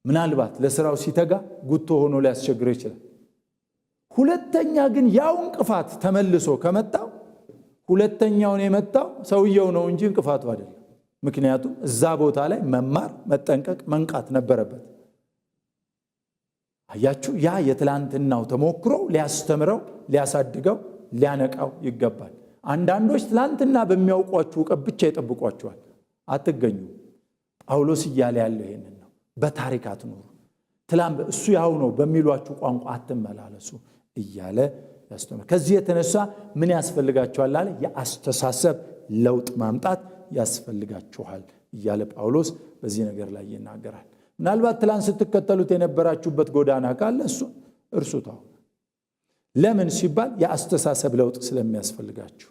ምናልባት ለስራው ሲተጋ ጉቶ ሆኖ ሊያስቸግረው ይችላል። ሁለተኛ ግን ያው እንቅፋት ተመልሶ ከመጣው ሁለተኛውን የመታው ሰውየው ነው እንጂ እንቅፋቱ አይደለም። ምክንያቱም እዛ ቦታ ላይ መማር፣ መጠንቀቅ፣ መንቃት ነበረበት። አያችሁ፣ ያ የትላንትናው ተሞክሮ ሊያስተምረው፣ ሊያሳድገው፣ ሊያነቃው ይገባል። አንዳንዶች ትላንትና በሚያውቋችሁ ዕውቀት ብቻ ይጠብቋችኋል፣ አትገኙ። ጳውሎስ እያለ ያለው ይሄንን ነው። በታሪክ አትኖሩ፣ እሱ ያው ነው በሚሏችሁ ቋንቋ አትመላለሱ እያለ ያስተምራል። ከዚህ የተነሳ ምን ያስፈልጋችኋል አለ? የአስተሳሰብ ለውጥ ማምጣት ያስፈልጋችኋል እያለ ጳውሎስ በዚህ ነገር ላይ ይናገራል። ምናልባት ትላንት ስትከተሉት የነበራችሁበት ጎዳና ካለ እሱን እርሱት። ለምን ሲባል የአስተሳሰብ ለውጥ ስለሚያስፈልጋችሁ።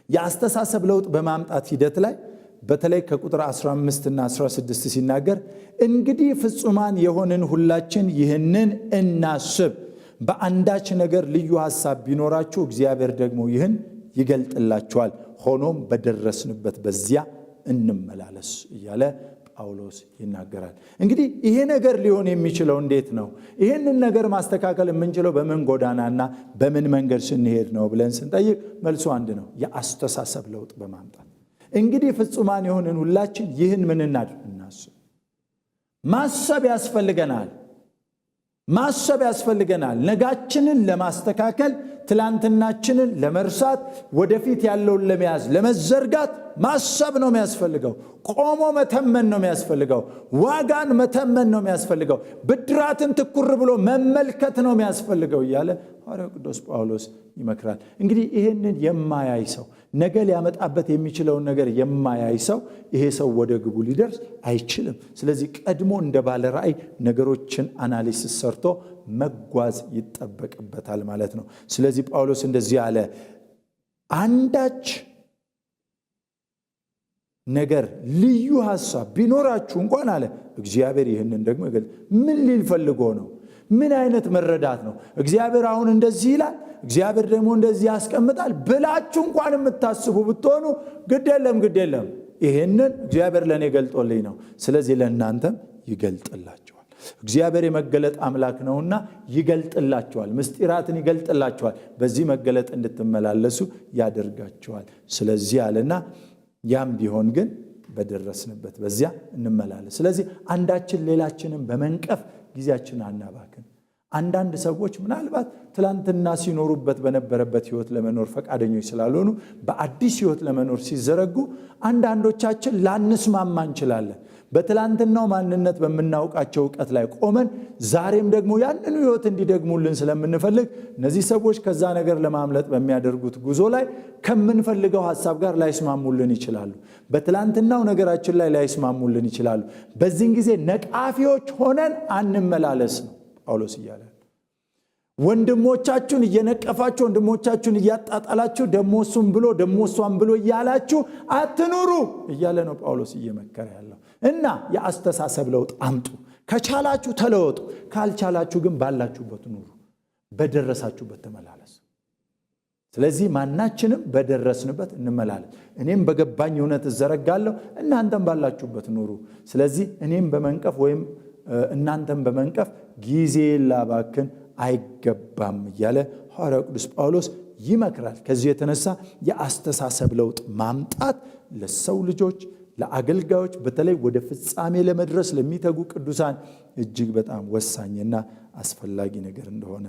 የአስተሳሰብ ለውጥ በማምጣት ሂደት ላይ በተለይ ከቁጥር 15 እና 16 ሲናገር እንግዲህ ፍጹማን የሆንን ሁላችን ይህንን እናስብ፣ በአንዳች ነገር ልዩ ሐሳብ ቢኖራችሁ እግዚአብሔር ደግሞ ይህን ይገልጥላችኋል፣ ሆኖም በደረስንበት በዚያ እንመላለስ እያለ ጳውሎስ ይናገራል። እንግዲህ ይሄ ነገር ሊሆን የሚችለው እንዴት ነው? ይሄንን ነገር ማስተካከል የምንችለው በምን ጎዳናና በምን መንገድ ስንሄድ ነው ብለን ስንጠይቅ መልሱ አንድ ነው፣ የአስተሳሰብ ለውጥ በማምጣት። እንግዲህ ፍጹማን የሆንን ሁላችን ይህን ምን እናስብ። ማሰብ ያስፈልገናል። ነጋችንን ለማስተካከል፣ ትላንትናችንን ለመርሳት፣ ወደፊት ያለውን ለመያዝ፣ ለመዘርጋት ማሰብ ነው የሚያስፈልገው። ቆሞ መተመን ነው የሚያስፈልገው። ዋጋን መተመን ነው የሚያስፈልገው። ብድራትን ትኩር ብሎ መመልከት ነው የሚያስፈልገው እያለ ሐዋርያው ቅዱስ ጳውሎስ ይመክራል። እንግዲህ ይሄንን የማያይ ሰው፣ ነገ ሊያመጣበት የሚችለውን ነገር የማያይ ሰው ይሄ ሰው ወደ ግቡ ሊደርስ አይችልም። ስለዚህ ቀድሞ እንደ ባለ ራእይ ነገሮችን አናሊሲስ ሰርቶ መጓዝ ይጠበቅበታል ማለት ነው። ስለዚህ ጳውሎስ እንደዚህ አለ፣ አንዳች ነገር ልዩ ሐሳብ ቢኖራችሁ እንኳን አለ እግዚአብሔር ይህንን ደግሞ ይገል። ምን ሊል ፈልጎ ነው? ምን አይነት መረዳት ነው? እግዚአብሔር አሁን እንደዚህ ይላል፣ እግዚአብሔር ደግሞ እንደዚህ ያስቀምጣል ብላችሁ እንኳን የምታስቡ ብትሆኑ ግድ የለም፣ ይሄንን እግዚአብሔር ለኔ ገልጦልኝ ነው፣ ስለዚህ ለእናንተም ይገልጥላችኋል። እግዚአብሔር የመገለጥ አምላክ ነውና ይገልጥላችኋል፣ ምስጢራትን ይገልጥላችኋል፣ በዚህ መገለጥ እንድትመላለሱ ያደርጋችኋል። ስለዚህ አለና ያም ቢሆን ግን በደረስንበት በዚያ እንመላለስ። ስለዚህ አንዳችን ሌላችንን በመንቀፍ ጊዜያችንን አናባክን። አንዳንድ ሰዎች ምናልባት ትላንትና ሲኖሩበት በነበረበት ህይወት ለመኖር ፈቃደኞች ስላልሆኑ በአዲስ ህይወት ለመኖር ሲዘረጉ አንዳንዶቻችን ላንስማማ እንችላለን። በትላንትናው ማንነት በመናውቃቸው ዕውቀት ላይ ቆመን ዛሬም ደግሞ ያንኑ ህይወት እንዲደግሙልን ስለምንፈልግ እነዚህ ሰዎች ከዛ ነገር ለማምለጥ በሚያደርጉት ጉዞ ላይ ከምንፈልገው ሐሳብ ጋር ላይስማሙልን ይችላሉ። በትላንትናው ነገራችን ላይ ላይስማሙልን ይችላሉ። በዚህን ጊዜ ነቃፊዎች ሆነን አንመላለስ ነው ጳውሎስ እያለ። ወንድሞቻችሁን እየነቀፋችሁ፣ ወንድሞቻችሁን እያጣጣላችሁ፣ ደሞሱም ብሎ ደሞሷም ብሎ እያላችሁ አትኑሩ እያለ ነው ጳውሎስ እየመከረ ያለው። እና የአስተሳሰብ ለውጥ አምጡ። ከቻላችሁ ተለወጡ፣ ካልቻላችሁ ግን ባላችሁበት ኑሩ፣ በደረሳችሁበት ተመላለሱ። ስለዚህ ማናችንም በደረስንበት እንመላለስ። እኔም በገባኝ እውነት እዘረጋለሁ፣ እናንተም ባላችሁበት ኑሩ። ስለዚህ እኔም በመንቀፍ ወይም እናንተም በመንቀፍ ጊዜ ላባክን አይገባም እያለ ሐዋርያው ቅዱስ ጳውሎስ ይመክራል። ከዚህ የተነሳ የአስተሳሰብ ለውጥ ማምጣት ለሰው ልጆች ለአገልጋዮች በተለይ ወደ ፍጻሜ ለመድረስ ለሚተጉ ቅዱሳን እጅግ በጣም ወሳኝና አስፈላጊ ነገር እንደሆነ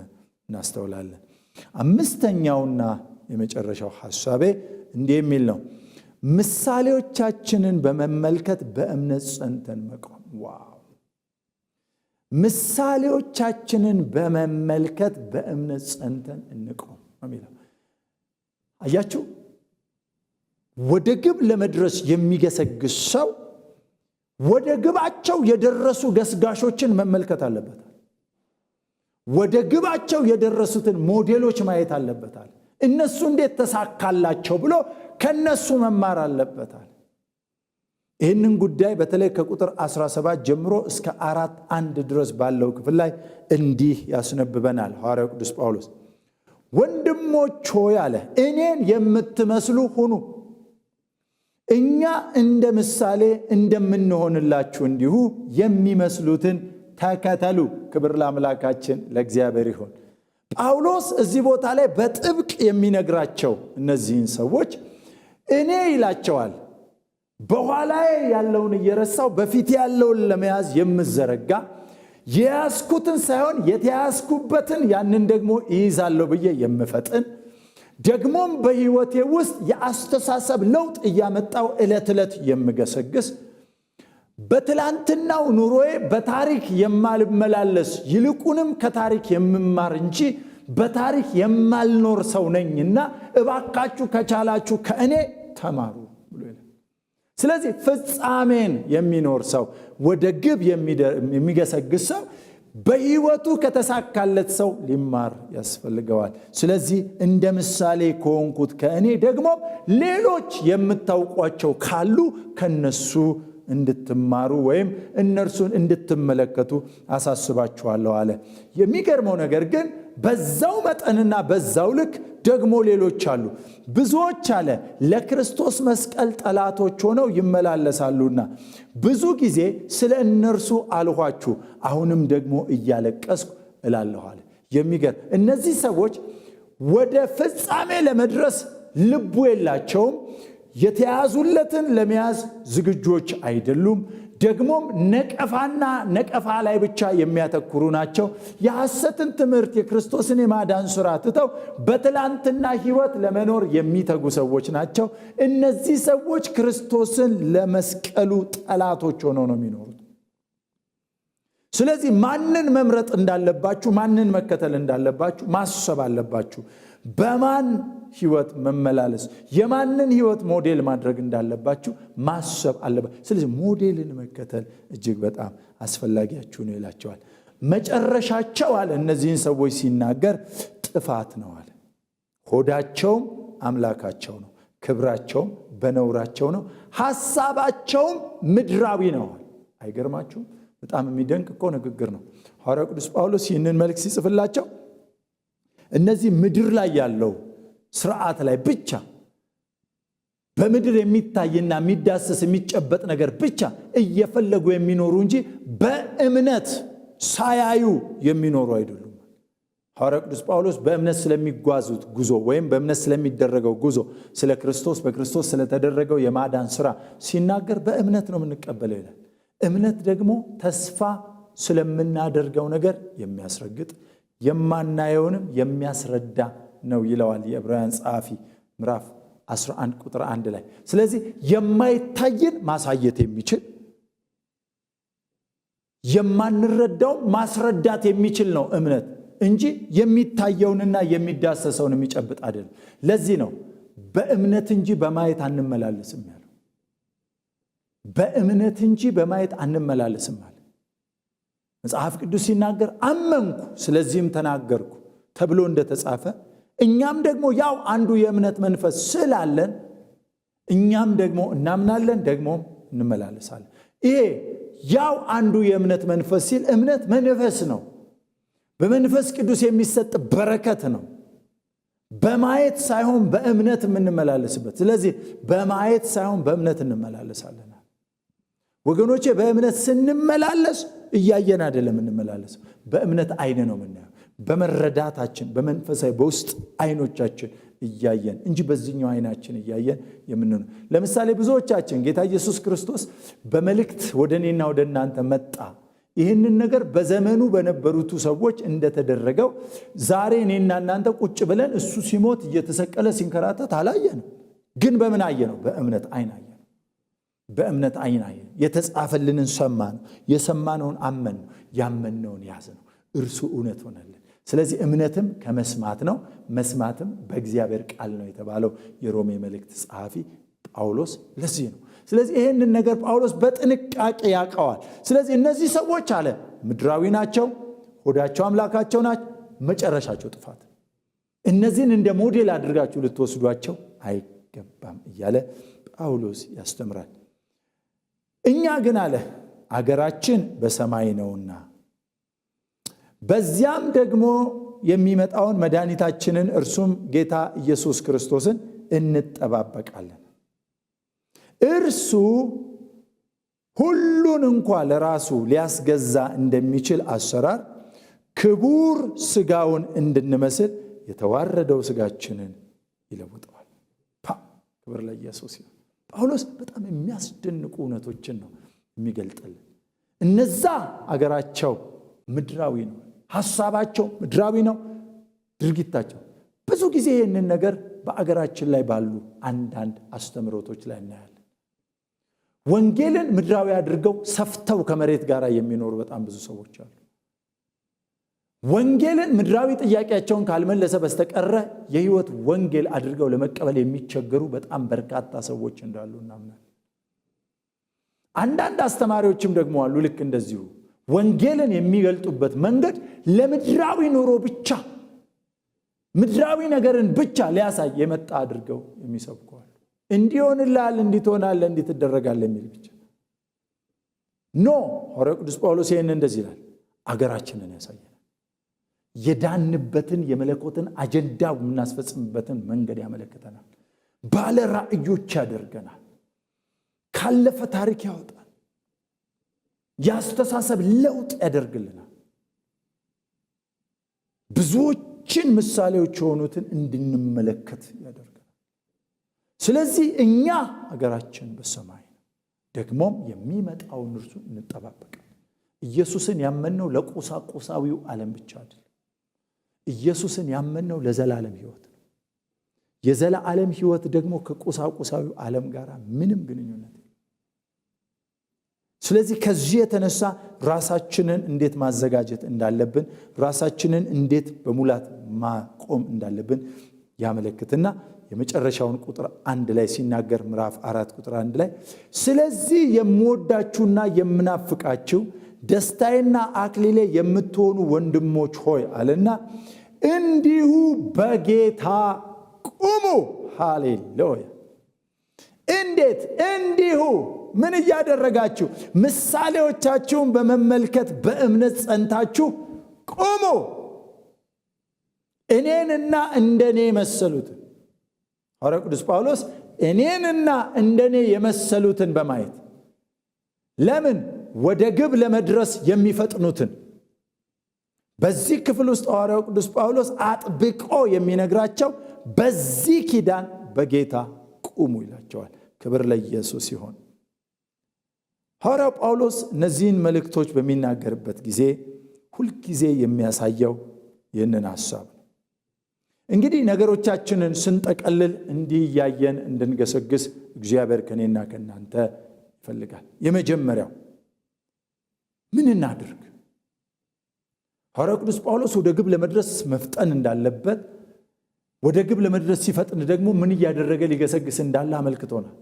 እናስተውላለን። አምስተኛውና የመጨረሻው ሐሳቤ እንዲህ የሚል ነው። ምሳሌዎቻችንን በመመልከት በእምነት ጸንተን መቆም። ዋው! ምሳሌዎቻችንን በመመልከት በእምነት ጸንተን እንቆም የሚለው አያችሁ። ወደ ግብ ለመድረስ የሚገሰግስ ሰው ወደ ግባቸው የደረሱ ገስጋሾችን መመልከት አለበታል። ወደ ግባቸው የደረሱትን ሞዴሎች ማየት አለበታል። እነሱ እንዴት ተሳካላቸው ብሎ ከነሱ መማር አለበታል። ይህንን ጉዳይ በተለይ ከቁጥር 17 ጀምሮ እስከ 4:1 ድረስ ባለው ክፍል ላይ እንዲህ ያስነብበናል ሐዋርያው ቅዱስ ጳውሎስ። ወንድሞች ሆይ አለ፣ እኔን የምትመስሉ ሁኑ፣ እኛ እንደ ምሳሌ እንደምንሆንላችሁ እንዲሁ የሚመስሉትን ተከተሉ። ክብር ለአምላካችን ለእግዚአብሔር ይሁን። ጳውሎስ እዚህ ቦታ ላይ በጥብቅ የሚነግራቸው እነዚህን ሰዎች እኔ ይላቸዋል፣ በኋላዬ ያለውን እየረሳው በፊት ያለውን ለመያዝ የምዘረጋ የያዝኩትን ሳይሆን የተያዝኩበትን ያንን ደግሞ ይይዛለሁ ብዬ የምፈጥን ደግሞም በሕይወቴ ውስጥ የአስተሳሰብ ለውጥ እያመጣው ዕለት ዕለት የምገሰግስ በትላንትናው ኑሮዬ በታሪክ የማልመላለስ ይልቁንም ከታሪክ የምማር እንጂ በታሪክ የማልኖር ሰው ነኝና እባካችሁ ከቻላችሁ ከእኔ ተማሩ ብሎ ይላል። ስለዚህ ፍጻሜን የሚኖር ሰው ወደ ግብ የሚገሰግስ ሰው በሕይወቱ ከተሳካለት ሰው ሊማር ያስፈልገዋል። ስለዚህ እንደ ምሳሌ ከሆንኩት ከእኔ ደግሞ ሌሎች የምታውቋቸው ካሉ ከነሱ እንድትማሩ ወይም እነርሱን እንድትመለከቱ አሳስባችኋለሁ አለ። የሚገርመው ነገር ግን በዛው መጠንና በዛው ልክ ደግሞ ሌሎች አሉ። ብዙዎች አለ ለክርስቶስ መስቀል ጠላቶች ሆነው ይመላለሳሉና ብዙ ጊዜ ስለ እነርሱ አልኋችሁ፣ አሁንም ደግሞ እያለቀስኩ እላለሁ አለ። የሚገርም እነዚህ ሰዎች ወደ ፍጻሜ ለመድረስ ልቡ የላቸውም። የተያዙለትን ለመያዝ ዝግጆች አይደሉም። ደግሞም ነቀፋና ነቀፋ ላይ ብቻ የሚያተኩሩ ናቸው። የሐሰትን ትምህርት የክርስቶስን የማዳን ሥራ ትተው በትላንትና ሕይወት ለመኖር የሚተጉ ሰዎች ናቸው። እነዚህ ሰዎች ክርስቶስን ለመስቀሉ ጠላቶች ሆነው ነው የሚኖሩት። ስለዚህ ማንን መምረጥ እንዳለባችሁ፣ ማንን መከተል እንዳለባችሁ ማሰብ አለባችሁ። በማን ሕይወት መመላለስ፣ የማንን ሕይወት ሞዴል ማድረግ እንዳለባችሁ ማሰብ አለባችሁ። ስለዚህ ሞዴልን መከተል እጅግ በጣም አስፈላጊያችሁ ነው ይላቸዋል። መጨረሻቸው አለ እነዚህን ሰዎች ሲናገር ጥፋት ነው አለ። ሆዳቸውም አምላካቸው ነው፣ ክብራቸውም በነውራቸው ነው፣ ሐሳባቸውም ምድራዊ ነው። አይገርማችሁም? በጣም የሚደንቅ እኮ ንግግር ነው። ሐዋርያው ቅዱስ ጳውሎስ ይህንን መልእክት ሲጽፍላቸው እነዚህ ምድር ላይ ያለው ስርዓት ላይ ብቻ በምድር የሚታይና የሚዳሰስ የሚጨበጥ ነገር ብቻ እየፈለጉ የሚኖሩ እንጂ በእምነት ሳያዩ የሚኖሩ አይደሉም። ሐዋርያው ቅዱስ ጳውሎስ በእምነት ስለሚጓዙት ጉዞ ወይም በእምነት ስለሚደረገው ጉዞ፣ ስለ ክርስቶስ በክርስቶስ ስለተደረገው የማዳን ሥራ ሲናገር በእምነት ነው የምንቀበለው ይላል። እምነት ደግሞ ተስፋ ስለምናደርገው ነገር የሚያስረግጥ የማናየውንም የሚያስረዳ ነው ይለዋል የዕብራውያን ጸሐፊ ምዕራፍ 11 ቁጥር 1 ላይ። ስለዚህ የማይታየን ማሳየት የሚችል የማንረዳው ማስረዳት የሚችል ነው እምነት እንጂ የሚታየውንና የሚዳሰሰውን የሚጨብጥ አይደለም። ለዚህ ነው በእምነት እንጂ በማየት አንመላለስም ያለው። በእምነት እንጂ በማየት አንመላለስም አለ። መጽሐፍ ቅዱስ ሲናገር አመንኩ ስለዚህም ተናገርኩ ተብሎ እንደተጻፈ እኛም ደግሞ ያው አንዱ የእምነት መንፈስ ስላለን እኛም ደግሞ እናምናለን ደግሞ እንመላለሳለን። ይሄ ያው አንዱ የእምነት መንፈስ ሲል እምነት መንፈስ ነው፣ በመንፈስ ቅዱስ የሚሰጥ በረከት ነው። በማየት ሳይሆን በእምነት የምንመላለስበት። ስለዚህ በማየት ሳይሆን በእምነት እንመላለሳለን ወገኖቼ። በእምነት ስንመላለስ እያየን አይደለም እንመላለስ፣ በእምነት አይን ነው የምናየው። በመረዳታችን በመንፈሳዊ በውስጥ አይኖቻችን እያየን እንጂ በዚህኛው አይናችን እያየን የምንኖር። ለምሳሌ ብዙዎቻችን ጌታ ኢየሱስ ክርስቶስ በመልእክት ወደ እኔና ወደ እናንተ መጣ። ይህንን ነገር በዘመኑ በነበሩት ሰዎች እንደተደረገው ዛሬ እኔና እናንተ ቁጭ ብለን እሱ ሲሞት እየተሰቀለ ሲንከራተት አላየንም። ግን በምን አየነው? በእምነት አይን አየነው። በእምነት አይን አየነው። የተጻፈልንን ሰማን፣ የሰማነውን አመን፣ ያመነውን ያዝነው። እርሱ እውነት ሆነልን። ስለዚህ እምነትም ከመስማት ነው፣ መስማትም በእግዚአብሔር ቃል ነው የተባለው የሮሜ መልእክት ጸሐፊ ጳውሎስ ለዚህ ነው። ስለዚህ ይሄንን ነገር ጳውሎስ በጥንቃቄ ያውቀዋል። ስለዚህ እነዚህ ሰዎች አለ ምድራዊ ናቸው፣ ሆዳቸው አምላካቸው ናቸው፣ መጨረሻቸው ጥፋት። እነዚህን እንደ ሞዴል አድርጋችሁ ልትወስዷቸው አይገባም እያለ ጳውሎስ ያስተምራል። እኛ ግን አለ አገራችን በሰማይ ነውና በዚያም ደግሞ የሚመጣውን መድኃኒታችንን እርሱም ጌታ ኢየሱስ ክርስቶስን እንጠባበቃለን። እርሱ ሁሉን እንኳን ለራሱ ሊያስገዛ እንደሚችል አሰራር ክቡር ሥጋውን እንድንመስል የተዋረደው ሥጋችንን ይለውጠዋል። ክብር ለኢየሱስ ይሁን። ጳውሎስ በጣም የሚያስደንቁ እውነቶችን ነው የሚገልጥልን። እነዛ አገራቸው ምድራዊ ነው፣ ሐሳባቸው ምድራዊ ነው፣ ድርጊታቸው። ብዙ ጊዜ ይህንን ነገር በአገራችን ላይ ባሉ አንዳንድ አስተምሮቶች ላይ እናያለን። ወንጌልን ምድራዊ አድርገው ሰፍተው ከመሬት ጋር የሚኖሩ በጣም ብዙ ሰዎች አሉ። ወንጌልን ምድራዊ ጥያቄያቸውን ካልመለሰ በስተቀረ የሕይወት ወንጌል አድርገው ለመቀበል የሚቸገሩ በጣም በርካታ ሰዎች እንዳሉ እናምናለን። አንዳንድ አስተማሪዎችም ደግሞ አሉ ልክ እንደዚሁ ወንጌልን የሚገልጡበት መንገድ ለምድራዊ ኑሮ ብቻ፣ ምድራዊ ነገርን ብቻ ሊያሳይ የመጣ አድርገው የሚሰብኩዋል። እንዲሆንልሃል፣ እንዲትሆናለህ፣ እንዲትደረጋለህ የሚል ብቻ ኖ። ሐዋርያው ቅዱስ ጳውሎስ ይህን እንደዚህ ይላል፣ አገራችንን ያሳየናል። የዳንበትን የመለኮትን አጀንዳ የምናስፈጽምበትን መንገድ ያመለክተናል። ባለ ራእዮች ያደርገናል። ካለፈ ታሪክ ያወጣል። ያስተሳሰብ ለውጥ ያደርግልናል። ብዙዎችን ምሳሌዎች የሆኑትን እንድንመለከት ያደርገናል። ስለዚህ እኛ አገራችን በሰማይ ነው፣ ደግሞም የሚመጣውን እርሱ እንጠባበቃለን። ኢየሱስን ያመንነው ለቁሳቁሳዊው ዓለም ብቻ አይደለም። ኢየሱስን ያመንነው ለዘላለም ሕይወት ነው። የዘላለም ሕይወት ደግሞ ከቁሳቁሳዊው ዓለም ጋር ምንም ግንኙነት የለም። ስለዚህ ከዚህ የተነሳ ራሳችንን እንዴት ማዘጋጀት እንዳለብን፣ ራሳችንን እንዴት በሙላት ማቆም እንዳለብን ያመለክትና የመጨረሻውን ቁጥር 1 ላይ ሲናገር ምዕራፍ 4 ቁጥር 1 ላይ ስለዚህ የምወዳችሁና የምናፍቃችሁ ደስታዬና አክሊሌ የምትሆኑ ወንድሞች ሆይ አለና እንዲሁ በጌታ ቁሙ። ሃሌሉያ! እንዴት? እንዲሁ ምን እያደረጋችሁ? ምሳሌዎቻችሁን በመመልከት በእምነት ጸንታችሁ ቁሙ። እኔንና እንደኔ የመሰሉትን ሐዋርያው ቅዱስ ጳውሎስ እኔንና እንደኔ የመሰሉትን በማየት ለምን ወደ ግብ ለመድረስ የሚፈጥኑትን በዚህ ክፍል ውስጥ ሐዋርያው ቅዱስ ጳውሎስ አጥብቆ የሚነግራቸው በዚህ ኪዳን በጌታ ቁሙ ይላቸዋል። ክብር ለኢየሱስ ይሁን። ሐዋርያው ጳውሎስ እነዚህን መልእክቶች በሚናገርበት ጊዜ ሁልጊዜ የሚያሳየው ይህንን ሐሳብ ነው። እንግዲህ ነገሮቻችንን ስንጠቀልል እንዲህ እያየን እንድንገሰግስ እግዚአብሔር ከኔና ከናንተ ይፈልጋል። የመጀመሪያው ምን እናድርግ? ሐዋርያው ቅዱስ ጳውሎስ ወደ ግብ ለመድረስ መፍጠን እንዳለበት፣ ወደ ግብ ለመድረስ ሲፈጥን ደግሞ ምን እያደረገ ሊገሰግስ እንዳለ አመልክቶናል።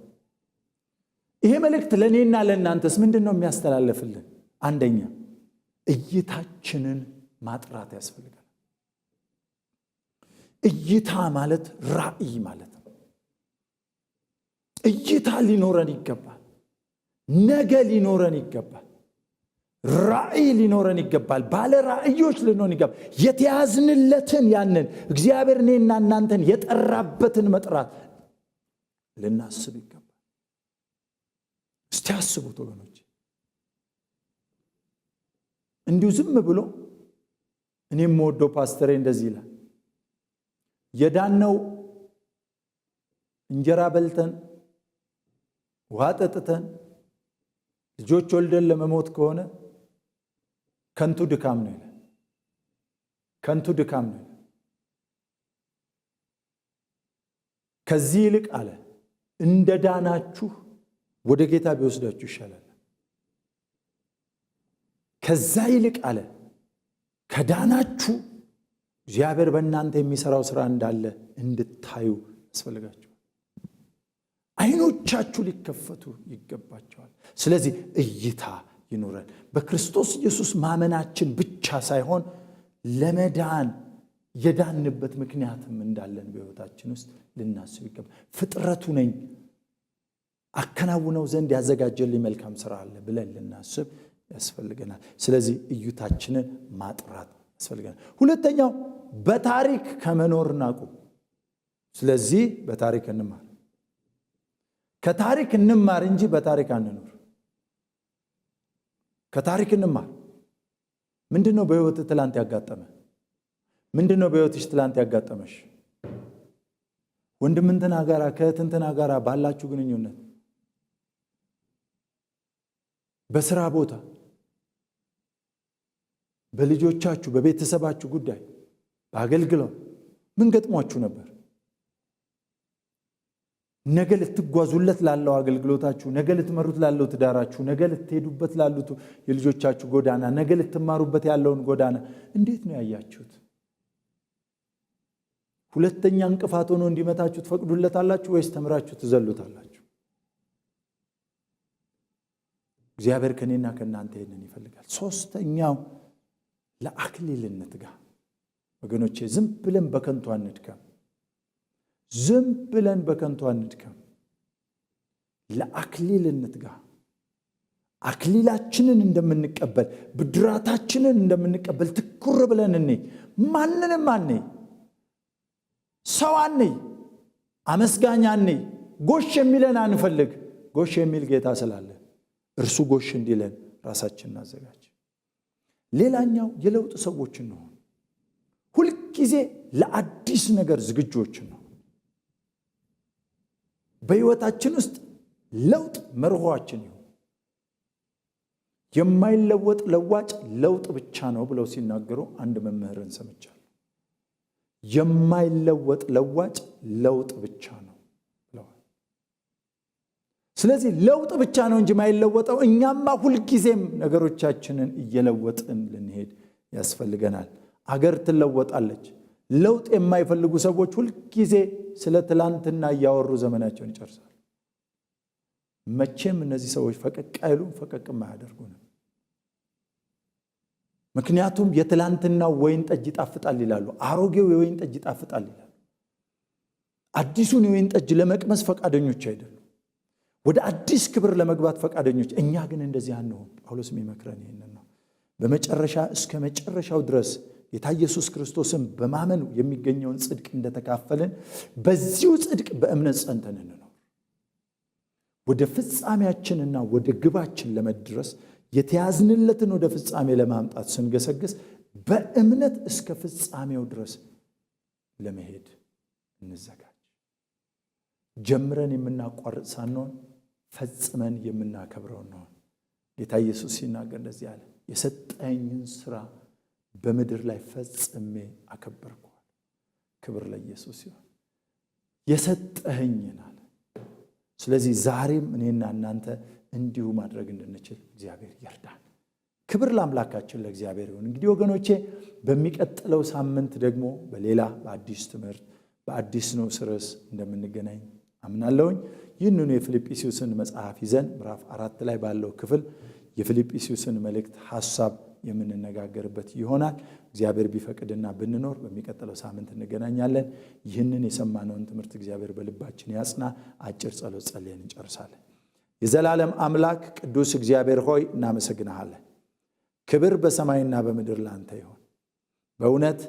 ይሄ መልእክት ለእኔና ለእናንተስ ምንድን ነው የሚያስተላልፍልን? አንደኛ እይታችንን ማጥራት ያስፈልጋል። እይታ ማለት ራእይ ማለት ነው። እይታ ሊኖረን ይገባል። ነገ ሊኖረን ይገባል። ራእይ ሊኖረን ይገባል። ባለ ራእዮች ልንሆን ይገባል። የተያዝንለትን ያንን እግዚአብሔር እኔና እናንተን የጠራበትን መጥራት ልናስብ ይገባል። እስቲ አስቡት ወገኖች። እንዲሁ ዝም ብሎ እኔም የምወደው ፓስተሬ እንደዚህ ይላል፣ የዳነው እንጀራ በልተን ውሃ ጠጥተን ልጆች ወልደን ለመሞት ከሆነ ከንቱ ድካም ነው ይላል። ከንቱ ድካም ነው። ከዚህ ይልቅ አለ እንደ ዳናችሁ ወደ ጌታ ቢወስዳችሁ ይሻላል። ከዛ ይልቅ አለ ከዳናችሁ እግዚአብሔር በእናንተ የሚሰራው ስራ እንዳለ እንድታዩ ያስፈልጋችኋል። አይኖቻችሁ ሊከፈቱ ይገባቸዋል። ስለዚህ እይታ ይኖረን። በክርስቶስ ኢየሱስ ማመናችን ብቻ ሳይሆን ለመዳን የዳንበት ምክንያትም እንዳለን በሕይወታችን ውስጥ ልናስብ ይገባል። ፍጥረቱ ነኝ አከናውነው ዘንድ ያዘጋጀልኝ መልካም ስራ አለ ብለን ልናስብ ያስፈልገናል። ስለዚህ እይታችንን ማጥራት ያስፈልገናል። ሁለተኛው በታሪክ ከመኖር ናቁም። ስለዚህ በታሪክ እንማር። ከታሪክ እንማር እንጂ በታሪክ አንኖር። ከታሪክ እንማር። ምንድነው በሕይወት ትላንት ያጋጠመ? ምንድነው በሕይወትሽ ትላንት ያጋጠመሽ? ወንድምንትና ጋራ ከእህትንትና ጋራ ባላችሁ ግንኙነት፣ በስራ ቦታ፣ በልጆቻችሁ፣ በቤተሰባችሁ ጉዳይ፣ በአገልግሎት ምን ገጥሟችሁ ነበር? ነገ ልትጓዙለት ላለው አገልግሎታችሁ፣ ነገ ልትመሩት ላለው ትዳራችሁ፣ ነገ ልትሄዱበት ላሉት የልጆቻችሁ ጎዳና፣ ነገ ልትማሩበት ያለውን ጎዳና እንዴት ነው ያያችሁት? ሁለተኛ እንቅፋት ሆኖ እንዲመታችሁ ትፈቅዱለታላችሁ ወይስ ተምራችሁ ትዘሉታላችሁ? እግዚአብሔር ከኔና ከናንተ ይሄንን ይፈልጋል። ሶስተኛው ለአክሊል እንትጋ። ወገኖቼ ዝም ብለን በከንቱ አንድከም። ዝም ብለን በከንቱ አንድከም። ለአክሊል እንትጋ። አክሊላችንን እንደምንቀበል፣ ብድራታችንን እንደምንቀበል ትኩር ብለን እንይ። ማንንም አንይ፣ ሰው አንይ፣ አመስጋኝ አንይ፣ ጎሽ የሚለን አንፈልግ። ጎሽ የሚል ጌታ ስላለ እርሱ ጎሽ እንዲለን ራሳችንን እናዘጋጅ። ሌላኛው የለውጥ ሰዎች ነው። ሁልጊዜ ለአዲስ ነገር ዝግጆች ነው። በሕይወታችን ውስጥ ለውጥ መርሆአችን ይሁን። የማይለወጥ ለዋጭ ለውጥ ብቻ ነው ብለው ሲናገሩ አንድ መምህርን ሰምቻለሁ። የማይለወጥ ለዋጭ ለውጥ ብቻ ነው ብለዋል። ስለዚህ ለውጥ ብቻ ነው እንጂ የማይለወጠው፣ እኛማ ሁልጊዜም ነገሮቻችንን እየለወጥን ልንሄድ ያስፈልገናል። አገር ትለወጣለች። ለውጥ የማይፈልጉ ሰዎች ሁልጊዜ ስለ ትላንትና እያወሩ ዘመናቸውን ይጨርሳሉ። መቼም እነዚህ ሰዎች ፈቀቅ አይሉም፣ ፈቀቅም አያደርጉንም። ምክንያቱም የትላንትናው ወይን ጠጅ ይጣፍጣል ይላሉ። አሮጌው የወይን ጠጅ ይጣፍጣል ይላሉ። አዲሱን የወይን ጠጅ ለመቅመስ ፈቃደኞች አይደሉም። ወደ አዲስ ክብር ለመግባት ፈቃደኞች። እኛ ግን እንደዚህ አንሆን። ጳውሎስ የሚመክረን ይሄንን ነው። በመጨረሻ እስከ መጨረሻው ድረስ ጌታ ኢየሱስ ክርስቶስን በማመን የሚገኘውን ጽድቅ እንደተካፈልን በዚሁ ጽድቅ በእምነት ጸንተን እንኖር። ወደ ፍጻሜያችንና ወደ ግባችን ለመድረስ የተያዝንለትን ወደ ፍጻሜ ለማምጣት ስንገሰግስ በእምነት እስከ ፍጻሜው ድረስ ለመሄድ እንዘጋጅ። ጀምረን የምናቋርጥ ሳንሆን ፈጽመን የምናከብረው ነው። ጌታ ኢየሱስ ሲናገር እንደዚህ አለ፣ የሰጠኝን ስራ በምድር ላይ ፈጽሜ አከበርኩ። ክብር ለኢየሱስ ይሁን። የሰጠኸኝን አለ። ስለዚህ ዛሬም እኔና እናንተ እንዲሁ ማድረግ እንድንችል እግዚአብሔር ይርዳን። ክብር ለአምላካችን ለእግዚአብሔር ይሁን። እንግዲህ ወገኖቼ በሚቀጥለው ሳምንት ደግሞ በሌላ በአዲስ ትምህርት በአዲስ ንዑስ ርዕስ እንደምንገናኝ አምናለሁኝ። ይህንኑ የፊልጵስዩስን መጽሐፍ ይዘን ምዕራፍ 4 ላይ ባለው ክፍል የፊልጵስዩስን መልእክት ሐሳብ የምንነጋገርበት ይሆናል። እግዚአብሔር ቢፈቅድና ብንኖር በሚቀጥለው ሳምንት እንገናኛለን። ይህንን የሰማነውን ትምህርት እግዚአብሔር በልባችን ያጽና። አጭር ጸሎት ጸልየን እንጨርሳለን። የዘላለም አምላክ ቅዱስ እግዚአብሔር ሆይ እናመሰግንሃለን። ክብር በሰማይና በምድር ላንተ ይሁን። በእውነት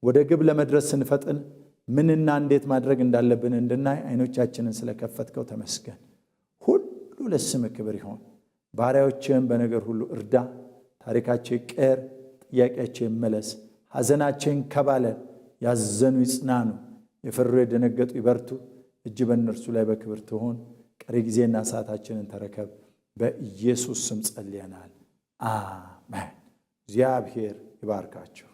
ወደ ግብ ለመድረስ ስንፈጥን ምንና እንዴት ማድረግ እንዳለብን እንድናይ አይኖቻችንን ስለከፈትከው ተመስገን። ሁሉ ለስምህ ክብር ይሁን። ባሪያዎችህን በነገር ሁሉ እርዳ። ታሪካቸው ይቀየር፣ ጥያቄያቸው ይመለስ፣ ሐዘናቸው ይንከባለል፣ ያዘኑ ይጽናኑ፣ የፈሩ የደነገጡ ይበርቱ፣ እጅ በእነርሱ ላይ በክብር ትሆን። ቀሪ ጊዜና ሰዓታችንን ተረከብ። በኢየሱስ ስም ጸልየናል። አሜን። እግዚአብሔር ይባርካቸው።